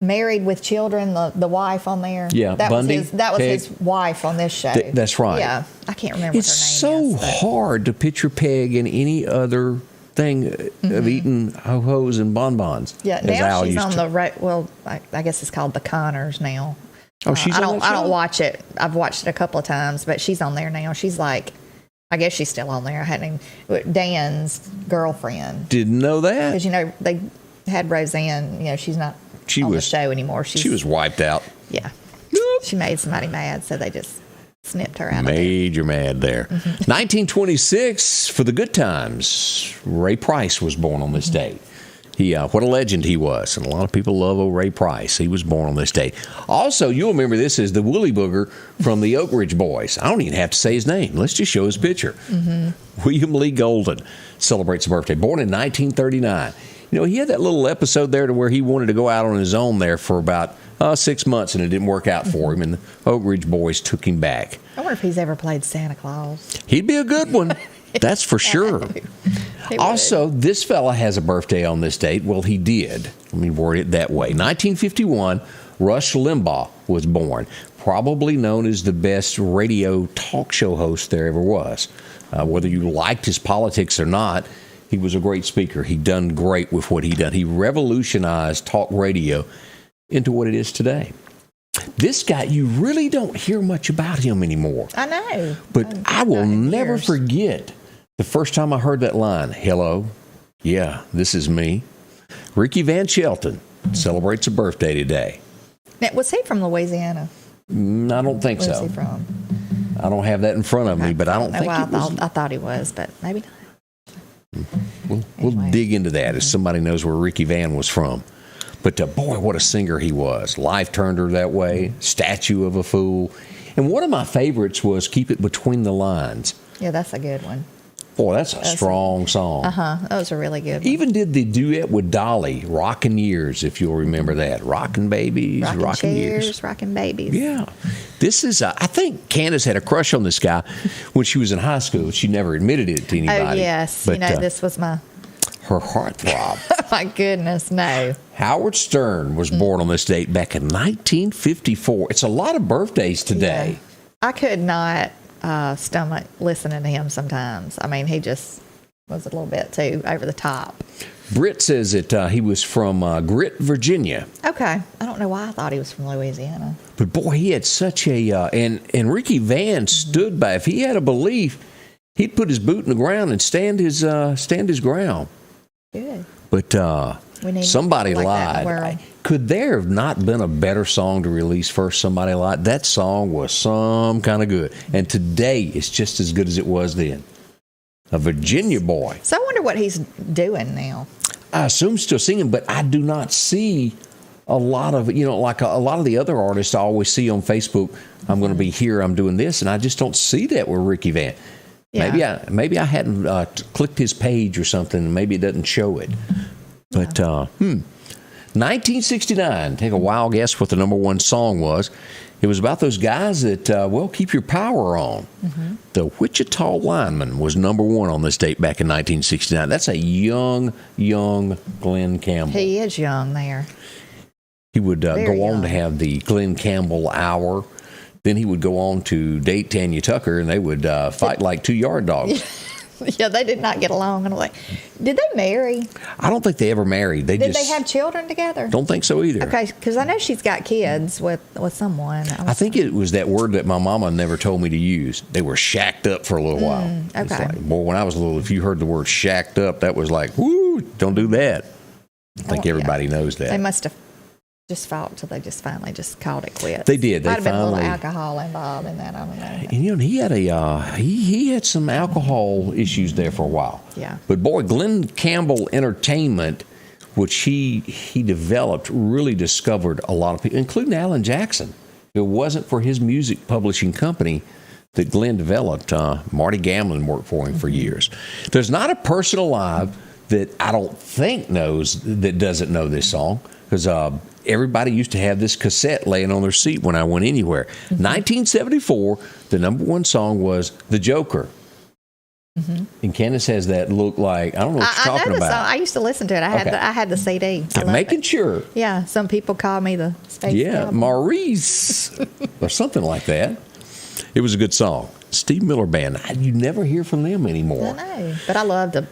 Married with Children, the wife on there. Yeah, that Bundy, was his wife on this show. That's right. Yeah, I can't remember It's what her name so is. hard to picture Peg in any other thing of eating ho-hos and bonbons. Yeah, as now Al she's used on to. the right. Well, I guess it's called The Connors now. Oh, she's on that I show? don't watch it. I've watched it a couple of times, but she's on there now. She's like, I guess she's still on there. I hadn't even, Dan's girlfriend. Didn't know that. Because they had Roseanne. She's not on the show anymore. She was wiped out. Yeah, she made somebody mad, so they just snipped her out. Major mad there. 1926 for the good times. Ray Price was born on this date. He, what a legend he was, and a lot of people love old Ray Price. He was born on this date. Also, you'll remember this as the Woolly Booger from the Oak Ridge Boys. I don't even have to say his name. Let's just show his picture. William Lee Golden celebrates a birthday. Born in 1939. He had that little episode there to where he wanted to go out on his own there for about 6 months, and it didn't work out for him, and the Oak Ridge Boys took him back. I wonder if he's ever played Santa Claus. He'd be a good one. That's for sure. Also, this fella has a birthday on this date. Well, he did. Let me word it that way. 1951, Rush Limbaugh was born, probably known as the best radio talk show host there ever was. Whether you liked his politics or not, he was a great speaker. He done great with what he done. He revolutionized talk radio into what it is today. This guy, you really don't hear much about him anymore. I know. But I will never years. forget the first time I heard that line, hello, yeah, this is me. Ricky Van Shelton celebrates a birthday today. Now, was he from Louisiana? I don't think Where's so. he from? I don't have that in front of me, but I don't think it was. I thought he was, but maybe not. We'll dig into that as somebody knows where Ricky Van was from. But boy, what a singer he was. Life turned her that way. Statue of a Fool. And one of my favorites was Keep It Between the Lines. Yeah, that's a good one. Boy, that's a strong song. That was a really good one. Even did the duet with Dolly, Rockin' Years, if you'll remember that. Rockin' Babies, Rockin' Years. Rockin' Babies. Yeah. This is, I think Candace had a crush on this guy when she was in high school. She never admitted it to anybody. Oh, yes. But, this was my... her heartthrob. Oh, my goodness, no. Howard Stern was born on this date back in 1954. It's a lot of birthdays today. Yeah. I could not stomach listening to him sometimes. I mean, he just was a little bit too over the top. Britt says that he was from Grit, Virginia. Okay. I don't know why I thought he was from Louisiana. But boy, he had such a and Ricky Van stood by. If he had a belief, he'd put his boot in the ground and stand his ground. Good. But We need Somebody like that in the Lied. world. Could there have not been a better song to release first? Somebody Lied. That song was some kind of good. And today it's just as good as it was then. A Virginia boy. So I wonder what he's doing now. I assume still singing, but I do not see a lot of, like a lot of the other artists I always see on Facebook. I'm going to be here, I'm doing this, and I just don't see that with Ricky Van. Yeah. Maybe I hadn't clicked his page or something, and maybe it doesn't show it. But 1969. Take a wild guess what the number one song was. It was about those guys that keep your power on. Mm-hmm. The Wichita Lineman was number one on this date back in 1969. That's a young Glen Campbell. He is young there. He would go Very on to young. have the Glen Campbell Hour. Then he would go on to date Tanya Tucker, and they would fight like 2 yard dogs. Yeah, they did not get along. And did they marry? I don't think they ever married. Did they have children together? Don't think so either. Okay, because I know she's got kids with someone. I think it was that word that my mama never told me to use. They were shacked up for a little while. It's okay. like, boy, when I was little, if you heard the word shacked up, that was like, whoo, don't do that. I think everybody knows that. They must have just fought till they just finally just called it quits. They did. They Might have been a little finally- alcohol involved in that. I don't know. And he had he had some alcohol issues there for a while. Yeah. But boy, Glen Campbell Entertainment, which he developed, really discovered a lot of people, including Alan Jackson. If it wasn't for his music publishing company that Glenn developed, Marty Gamlin worked for him for years. There's not a person alive that I don't think doesn't know this song, because everybody used to have this cassette laying on their seat when I went anywhere. 1974, the number one song was The Joker. And Candace has that look like, I don't know what you're I know talking the about. song. I used to listen to it. I had the CD. I love Making it. sure. Yeah, some people call me the space. Yeah, Cowboy. Maurice, or something like that. It was a good song. Steve Miller Band. You never hear from them anymore. I know, but I love to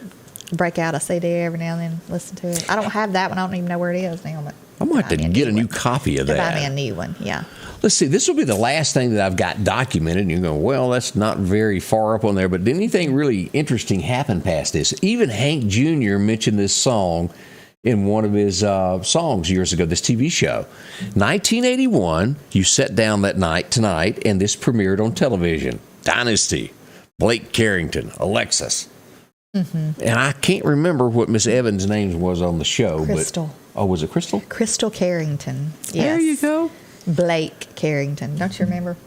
break out a CD every now and then, listen to it. I don't have that one. I don't even know where it is now. But I'm going to have to get a new copy of buy me a that. new one. Yeah. Let's see. This will be the last thing that I've got documented. And you're going, well, that's not very far up on there. But did anything really interesting happen past this? Even Hank Jr. mentioned this song in one of his songs years ago, this TV show. 1981, you sat down that night tonight, and this premiered on television. Dynasty, Blake Carrington, Alexis. And I can't remember what Miss Evans' name was on the show. Crystal. But, was it Crystal? Crystal Carrington. Yes. There you go. Blake Carrington. Don't you remember?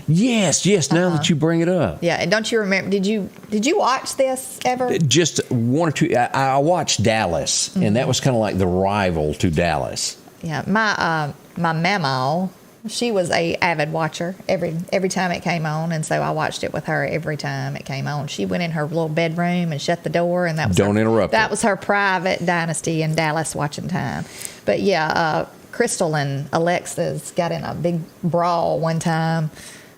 Yes. Now that you bring it up. Yeah, and don't you remember? Did you watch this ever? Just one or two. I watched Dallas, and that was kind of like the rival to Dallas. Yeah, my mama, she was a avid watcher every time it came on, and so I watched it with her every time it came on. She went in her little bedroom and shut the door, and that was interrupt That her. was her private Dynasty and Dallas watching time. But yeah, Crystal and Alexis got in a big brawl one time,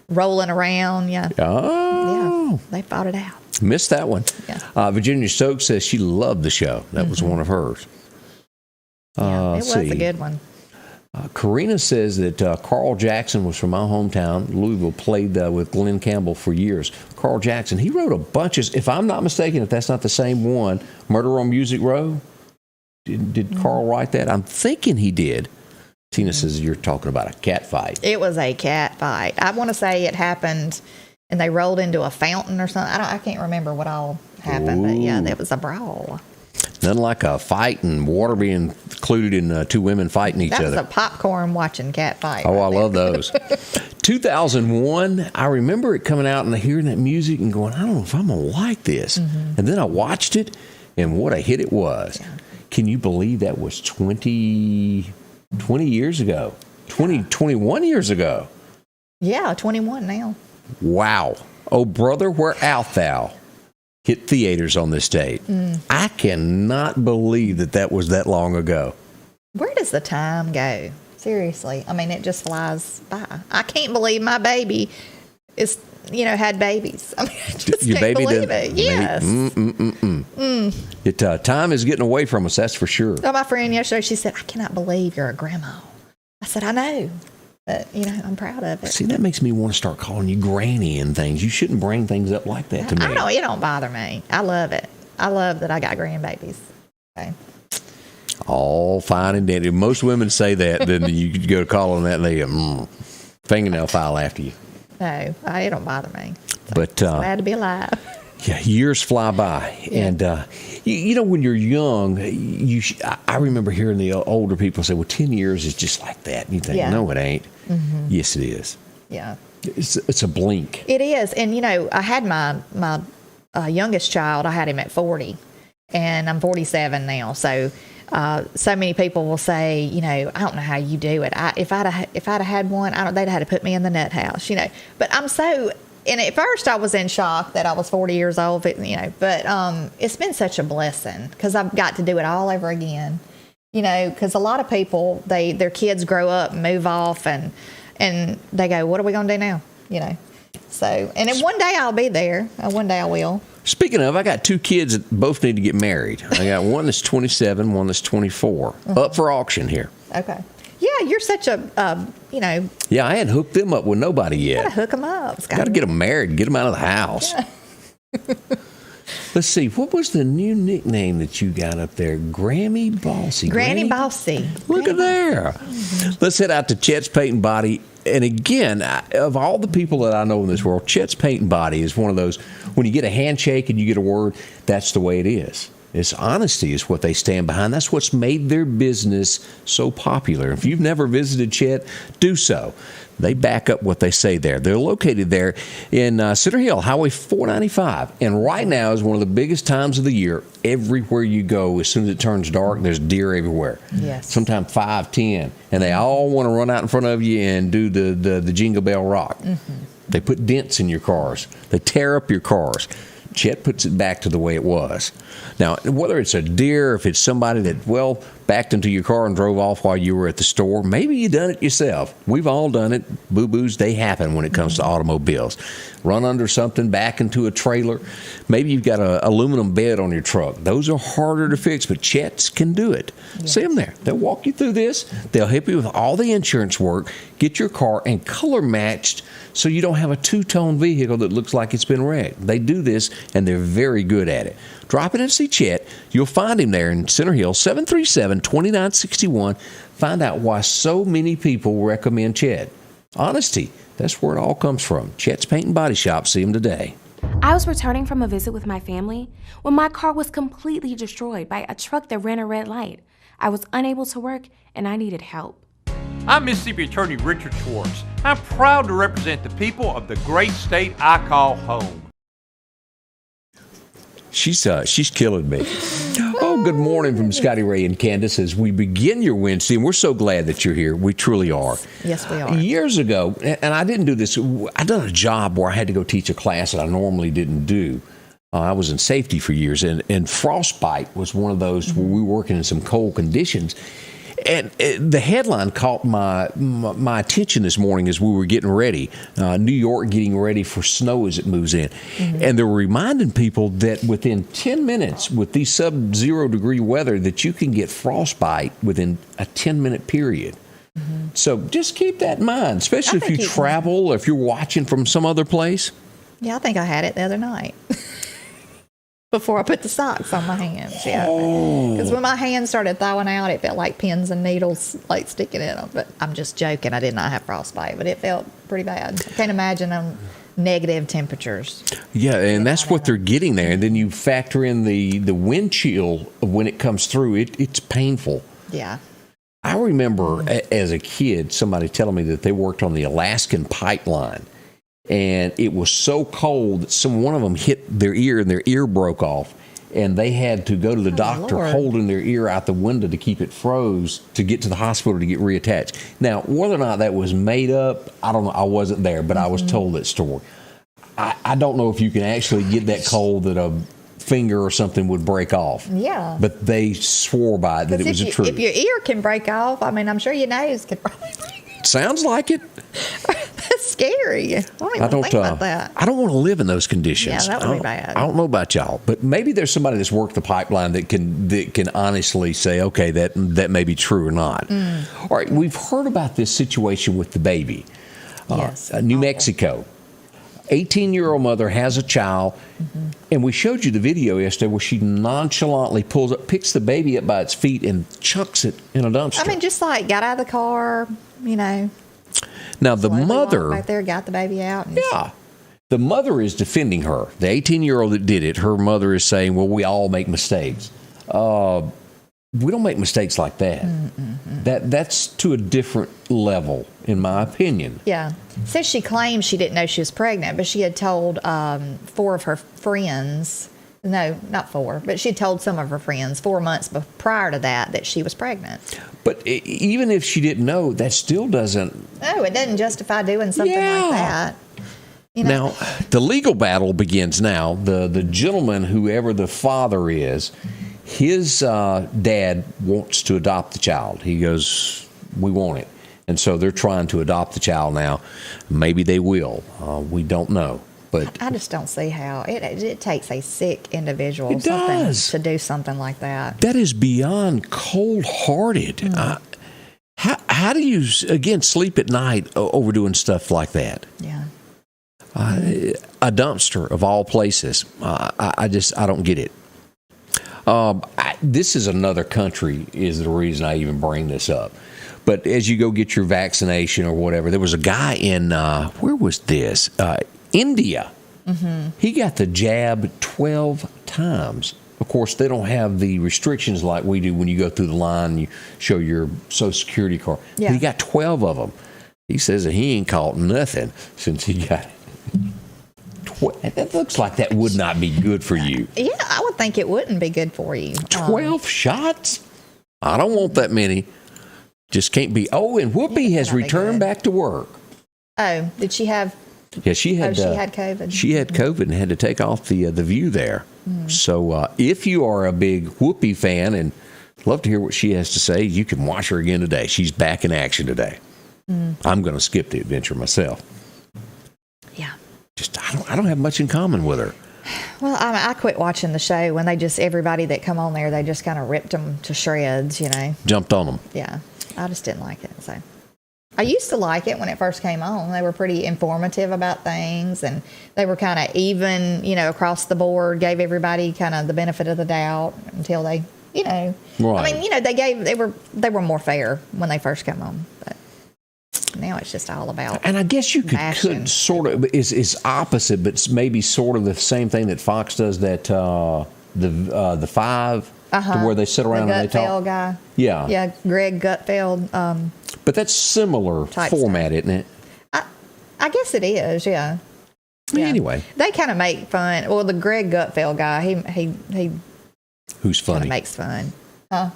rolling around. Yeah, Oh, yeah, they fought it out. missed that one. Yeah. Virginia Stokes says she loved the show. That was one of hers. Yeah, it let's was see. a good one. Karina says that Carl Jackson was from my hometown. Louisville, played with Glen Campbell for years. Carl Jackson, he wrote a bunch of, if I'm not mistaken, if that's not the same one, Murder on Music Row. Did Carl write that? I'm thinking he did. Tina says you're talking about a cat fight. It was a cat fight. I want to say it happened, and they rolled into a fountain or something. I can't remember what all happened, but yeah, there was a brawl. Nothing like a fight and water being included in two women fighting each That was other. a popcorn watching cat fight. Oh, right I there. love those. 2001, I remember it coming out and hearing that music and going, I don't know if I'm going to like this. And then I watched it, and what a hit it was. Yeah. Can you believe that was 20 years ago? 21 years ago. Yeah, 21 now. Wow. Oh, brother, where art thou? Hit theaters on this date. I cannot believe that was that long ago. Where does the time go? Seriously. I mean, it just flies by. I can't believe my baby had babies. I mean, I just Your can't baby believe did- it. Yes. Time is getting away from us, that's for sure. So my friend yesterday, she said, I cannot believe you're a grandma. I said, I know. But, I'm proud of it. See, that makes me want to start calling you granny and things. You shouldn't bring things up like that to me. I know it don't bother me. I love it. I love that I got grandbabies. Okay. All fine and dandy. Most women say that, then you go to call on that, and they go, fingernail file after you. No, it don't bother me. So But glad to be alive. yeah, years fly by, and you know, when you're young, I remember hearing the older people say, "Well, 10 years is just like that," and you think, Yeah. "No, it ain't." Mm-hmm. Yes, it is. Yeah. It's a blink. It is. And, you know, I had my youngest child, I had him at 40, and I'm 47 now. So, so many people will say, you know, I don't know how you do it. If I'd have had one, they'd have had to put me in the nut house, you know. But I'm so, and at first I was in shock that I was 40 years old, you know. But it's been such a blessing because I've got to do it all over again, you know. Because a lot of people, their kids grow up, and move off, and they go, what are we going to do now? You know. So, and then one day I'll be there. One day I will. Speaking of, I got 2 kids that both need to get married. I got one that's 27, one that's 24, up for auction here. Okay. Yeah, you're such a, you know. Yeah, I hadn't hooked them up with nobody You yet. gotta hook them up. Got to get them married, get them out of the house. Yeah. Let's see, what was the new nickname that you got up there? Granny Bossy. Granny Bossy. Look at there. Let's head out to Chets Paint and Body. And again, of all the people that I know in this world, Chets Paint and Body is one of those, when you get a handshake and you get a word, that's the way it is. It's honesty is what they stand behind. That's what's made their business so popular. If you've never visited Chet, do so. They back up what they say there. They're located there in Center Hill, Highway 495. And right now is one of the biggest times of the year. Everywhere you go, as soon as it turns dark, there's deer everywhere. Yes. Sometimes 5, 10. And they all want to run out in front of you and do the Jingle Bell Rock. Mm-hmm. They put dents in your cars. They tear up your cars. Chet puts it back to the way it was. Now, whether it's a deer, if it's somebody that, well, backed into your car and drove off while you were at the store, maybe you done it yourself. We've all done it. Boo-boos, they happen when it comes to automobiles. Run under something, back into a trailer. Maybe you've got an aluminum bed on your truck. Those are harder to fix, but Chets can do it. Yes. See them there. They'll walk you through this. They'll help you with all the insurance work, get your car and color matched so you don't have a two-tone vehicle that looks like it's been wrecked. They do this, and they're very good at it. Drop in and see Chet. You'll find him there in Center Hill, 737-2961. Find out why so many people recommend Chet. Honesty, that's where it all comes from. Chet's Paint and Body Shop. See him today. I was returning from a visit with my family when my car was completely destroyed by a truck that ran a red light. I was unable to work, and I needed help. I'm Mississippi Attorney Richard Schwartz. I'm proud to represent the people of the great state I call home. She's killing me. Oh, good morning from Scotty Ray and Candace as we begin your Wednesday, and we're so glad that you're here. We truly are. Yes, we are. Years ago, and I didn't do this, I done a job where I had to go teach a class that I normally didn't do. I was in safety for years, and frostbite was one of those where we were working in some cold conditions. And the headline caught my attention this morning as we were getting ready. New York getting ready for snow as it moves in. Mm-hmm. And they're reminding people that within 10 minutes with these sub-zero degree weather that you can get frostbite within a 10-minute period. Mm-hmm. So just keep that in mind, especially if you travel or if you're watching from some other place. Yeah, I think I had it the other night. Before I put the socks on my hands, yeah. Because when my hands started thawing out, it felt like pins and needles like sticking in them. But I'm just joking. I did not have frostbite, but it felt pretty bad. I can't imagine on negative temperatures. Yeah, and that's what they're getting there. And then you factor in the wind chill when it comes through. It's painful. Yeah. I remember as a kid somebody telling me that they worked on the Alaskan pipeline. And it was so cold that one of them hit their ear and their ear broke off. And they had to go to the doctor Lord. Holding their ear out the window to keep it froze to get to the hospital to get reattached. Now, whether or not that was made up, I don't know. I wasn't there, but I was told that story. I don't know if you can actually get that cold that a finger or something would break off. Yeah. But they swore by it that it was the truth. If your ear can break off, I mean, I'm sure your nose could probably break off. Sounds like it. That's scary. I don't even think about that. I don't want to live in those conditions. Yeah, that would be bad. I don't know about y'all, but maybe there's somebody that's worked the pipeline that can honestly say, okay, that may be true or not. All right, we've heard about this situation with the baby. Yes. New Mexico. 18-year-old mother has a child, and we showed you the video yesterday where she nonchalantly picks the baby up by its feet and chucks it in a dumpster. I mean, just like got out of the car, Now the mother right there got the baby out. And the mother is defending her. The 18-year-old that did it, her mother is saying, well, we all make mistakes. We don't make mistakes like that. That's to a different level, in my opinion. Yeah. So she claimed she didn't know she was pregnant, but she had told 4 of her friends. No, not 4, but she had told some of her friends 4 months prior to that she was pregnant. But even if she didn't know, that still doesn't... No, it doesn't justify doing something like that. Now, the legal battle begins now. The gentleman, whoever the father is, his dad wants to adopt the child. He goes, we want it. And so they're trying to adopt the child now. Maybe they will. We don't know. But I just don't see how. It takes a sick individual to do something like that. That is beyond cold-hearted. How do you, again, sleep at night over doing stuff like that? Yeah. A dumpster of all places. I don't get it. This is another country is the reason I even bring this up. But as you go get your vaccination or whatever, there was a guy in, where was this? India. He got the jab 12 times. Of course, they don't have the restrictions like we do when you go through the line and you show your Social Security card. Yeah. He got 12 of them. He says that he ain't caught nothing since he got it. That looks like that would not be good for you. Yeah, I would think it wouldn't be good for you. 12 shots? I don't want that many. Just can't be. Oh, and Whoopi has returned back to work. Oh, did she have? Yeah, she had COVID. She had COVID and had to take off the View there. So if you are a big Whoopi fan and love to hear what she has to say, you can watch her again today. She's back in action today. I'm going to skip the adventure myself. Yeah. I don't have much in common with her. Well, I quit watching the show when everybody that come on there, they just kind of ripped them to shreds, Jumped on them. Yeah. I just didn't like it. So I used to like it when it first came on. They were pretty informative about things, and they were kind of even, across the board, gave everybody kind of the benefit of the doubt until they, Right. I mean, they were more fair when they first come on, but now it's just all about. And I guess you could sort of is opposite, but maybe sort of the same thing that Fox does. That the Five, to where they sit around and they talk. Gutfeld guy. Yeah, Greg Gutfeld. But that's similar format, isn't it? I guess it is. Yeah. Anyway, they kind of make fun. Well, the Greg Gutfeld guy, he who's funny, makes fun.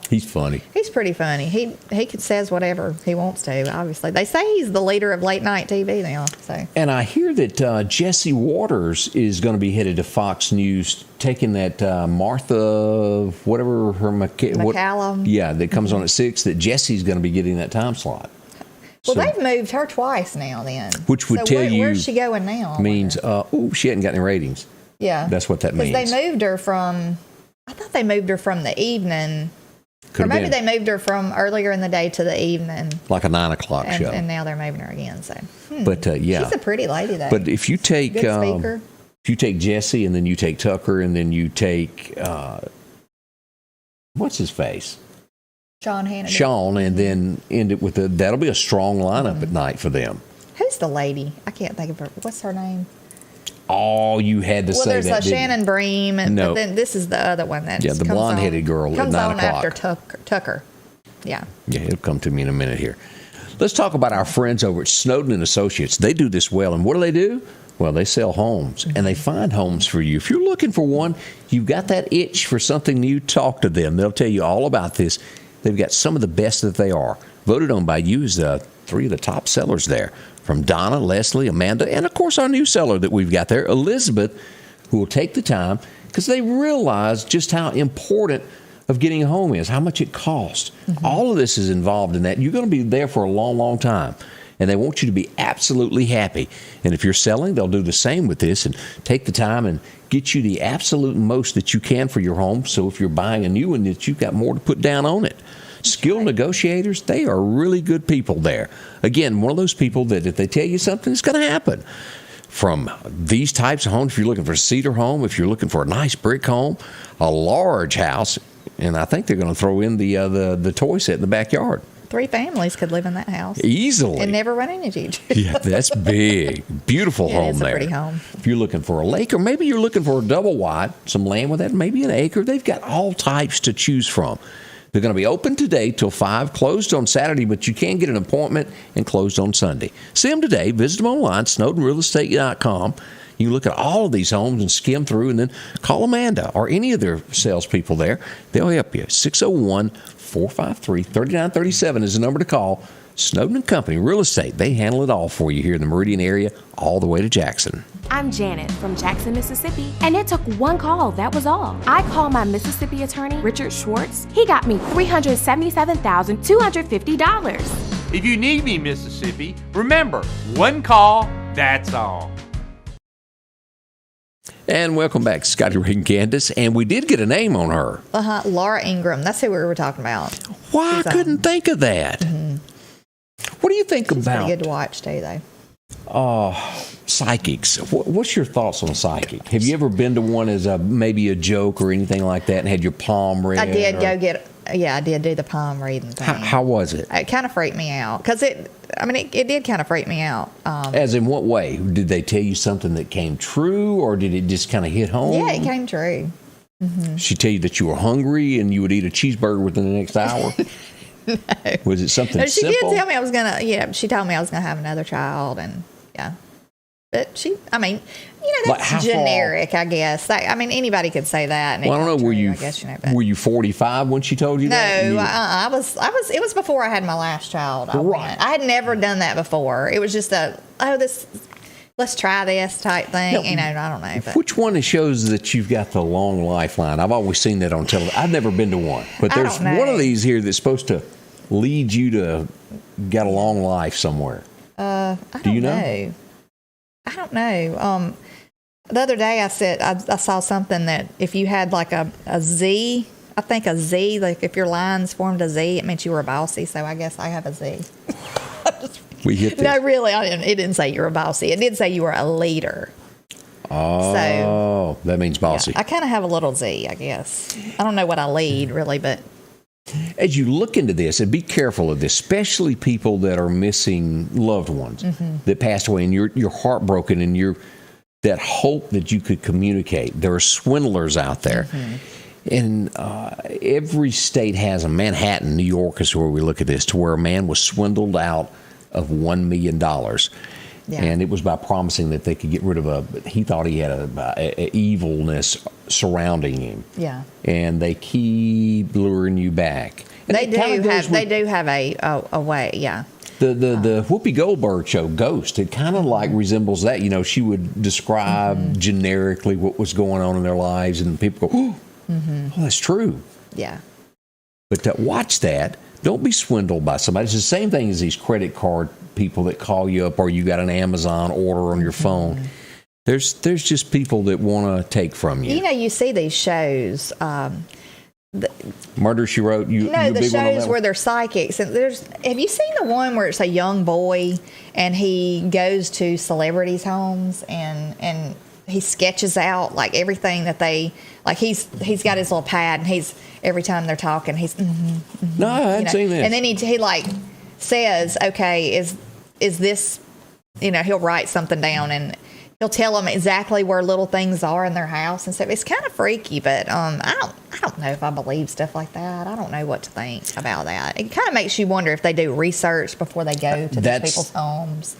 He's funny. He's pretty funny. He says whatever he wants to. Obviously, they say he's the leader of late night TV now. So, and I hear that Jesse Waters is going to be headed to Fox News, taking that Martha, whatever her McCallum. That comes on at 6. That Jesse's going to be getting that time slot. Well, they've moved her twice now. Then, which would tell you where's she going now? Means she hadn't got any ratings. Yeah, that's what that means. Because they moved her from. I thought they moved her from the evening. Or maybe they moved her from earlier in the day to the evening. Like a 9 o'clock show. And now they're moving her again. So, But, she's a pretty lady, though. But if you take Jesse and then you take Tucker and then you take, what's his face? Sean Hannity. Sean, and then end it with that'll be a strong lineup at night for them. Who's the lady? I can't think of her. What's her name? Oh, you had to say that. Well, there's Shannon Bream, No. but then this is the other one that the blonde-headed girl at 9 o'clock. Comes on after Tucker. Yeah. Yeah, it'll come to me in a minute here. Let's talk about our friends over at Snowden Associates. They do this well, and what do? Well, they sell homes, and they find homes for you. If you're looking for one, you've got that itch for something new, talk to them. They'll tell you all about this. They've got some of the best that they are. Voted on by you as 3 of the top sellers there. From Donna, Leslie, Amanda, and, of course, our new seller that we've got there, Elizabeth, who will take the time because they realize just how important of getting a home is, how much it costs. All of this is involved in that. You're going to be there for a long, long time, and they want you to be absolutely happy. And if you're selling, they'll do the same with this and take the time and get you the absolute most that you can for your home. So if you're buying a new one, that you've got more to put down on it. Skilled negotiators, they are really good people there. Again, one of those people that if they tell you something, it's going to happen. from these types of homes. If you're looking for a cedar home, if you're looking for a nice brick home, a large house, and I think they're going to throw in the toy set in the backyard. 3 families could live in that house Easily. and never run into each other. Yeah, that's big. Beautiful home it's a there. pretty home. If you're looking for a lake, or maybe you're looking for a double wide, some land with that, maybe an acre, they've got all types to choose from. They're going to be open today till 5, closed on Saturday, but you can get an appointment, and closed on Sunday. See them today. Visit them online, SnowdenRealEstate.com. You can look at all of these homes and skim through, and then call Amanda or any of their salespeople there. They'll help you. 601-453-3937 is the number to call. Snowden & Company Real Estate. They handle it all for you here in the Meridian area, all the way to Jackson. I'm Janet from Jackson, Mississippi, and it took one call, that was all. I called my Mississippi attorney, Richard Schwartz. He got me $377,250. If you need me, Mississippi, remember, one call, that's all. And welcome back, Scotty Ray and Candace. And we did get a name on her. Laura Ingram. That's who we were talking about. Why, I couldn't think of that. Mm-hmm. What do you think She's about? pretty good to watch too, though. Psychics. What's your thoughts on a psychic? Have you ever been to one as maybe a joke or anything like that and had your palm read? I did I did do the palm reading thing. How was it? It kind of freaked me out because it did kind of freak me out. As in what way? Did they tell you something that came true, or did it just kind of hit home? Yeah, it came true. Mm-hmm. She tell you that you were hungry and you would eat a cheeseburger within the next hour? No. Was it something she simple? did tell me I was gonna. Yeah, she told me I was gonna have another child, and yeah. But that's generic, I guess. Anybody could say that. And well, I don't know. True, Were you? I guess, were you 45 when she told you that? No, I was. It was before I had my last child. Right. I had never done that before. It was just let's try this type thing. I don't know. But. Which one shows that you've got the long lifeline? I've always seen that on television. I've never been to one, but there's one of these here that's supposed to lead you to get a long life somewhere. Do you know? I don't know. The other day I saw something that if you had like a Z, I think a Z, like if your lines formed a Z, it meant you were a bossy. So I guess I have a Z. We hit this. No, really, it didn't say you were a bossy. It did say you were a leader. Oh, that means bossy. Yeah, I kind of have a little Z, I guess. I don't know what I lead really, but. As you look into this, and be careful of this, especially people that are missing loved ones that passed away, and you're heartbroken, and you're that hope that you could communicate. There are swindlers out there. And every state has a Manhattan, New York is where we look at this, to where a man was swindled out of $1 million. Yeah. And it was by promising that they could get rid of he thought he had a evilness surrounding him. Yeah. And they keep luring you back. And they do have a way, yeah. The Whoopi Goldberg show, Ghost, it kind of like resembles that. You know, she would describe generically what was going on in their lives, and people go, oh, that's true. Yeah. But watch that. Don't be swindled by somebody. It's the same thing as these credit card people that call you up, or you got an Amazon order on your phone. There's just people that want to take from you. You know, you see these shows. Murder, She Wrote. The shows where they're psychics. And have you seen the one where it's a young boy and he goes to celebrities' homes and he sketches out like everything that they like. He's got his little pad, and he's every time they're talking, he's no, I hadn't seen this. And then he like says, okay, is this, he'll write something down and he'll tell them exactly where little things are in their house and stuff. It's kind of freaky, but I don't know if I believe stuff like that. I don't know what to think about that. It kind of makes you wonder if they do research before they go to these people's homes.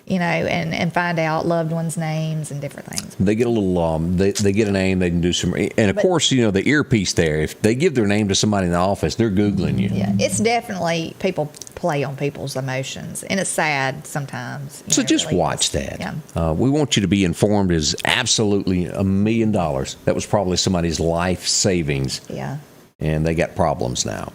And find out loved ones' names and different things. They get a little, they get a name, they can do some, and of course, the earpiece there, if they give their name to somebody in the office, they're Googling you. Yeah, it's definitely, people play on people's emotions, and it's sad sometimes. So just really watch that. Yeah. We want you to be informed is absolutely $1 million. That was probably somebody's life savings. Yeah. And they got problems now.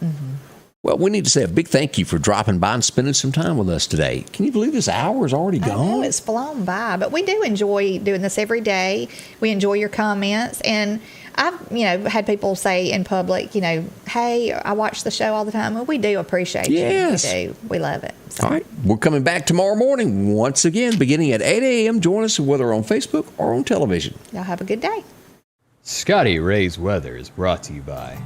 Well, we need to say a big thank you for dropping by and spending some time with us today. Can you believe this hour is already gone? I know, it's flown by, but we do enjoy doing this every day. We enjoy your comments, and I've had people say in public, hey, I watch the show all the time. Well, we do appreciate Yes. you. We do. We love it. So. All right. We're coming back tomorrow morning once again, beginning at 8 a.m. Join us whether on Facebook or on television. Y'all have a good day. Scotty Ray's Weather is brought to you by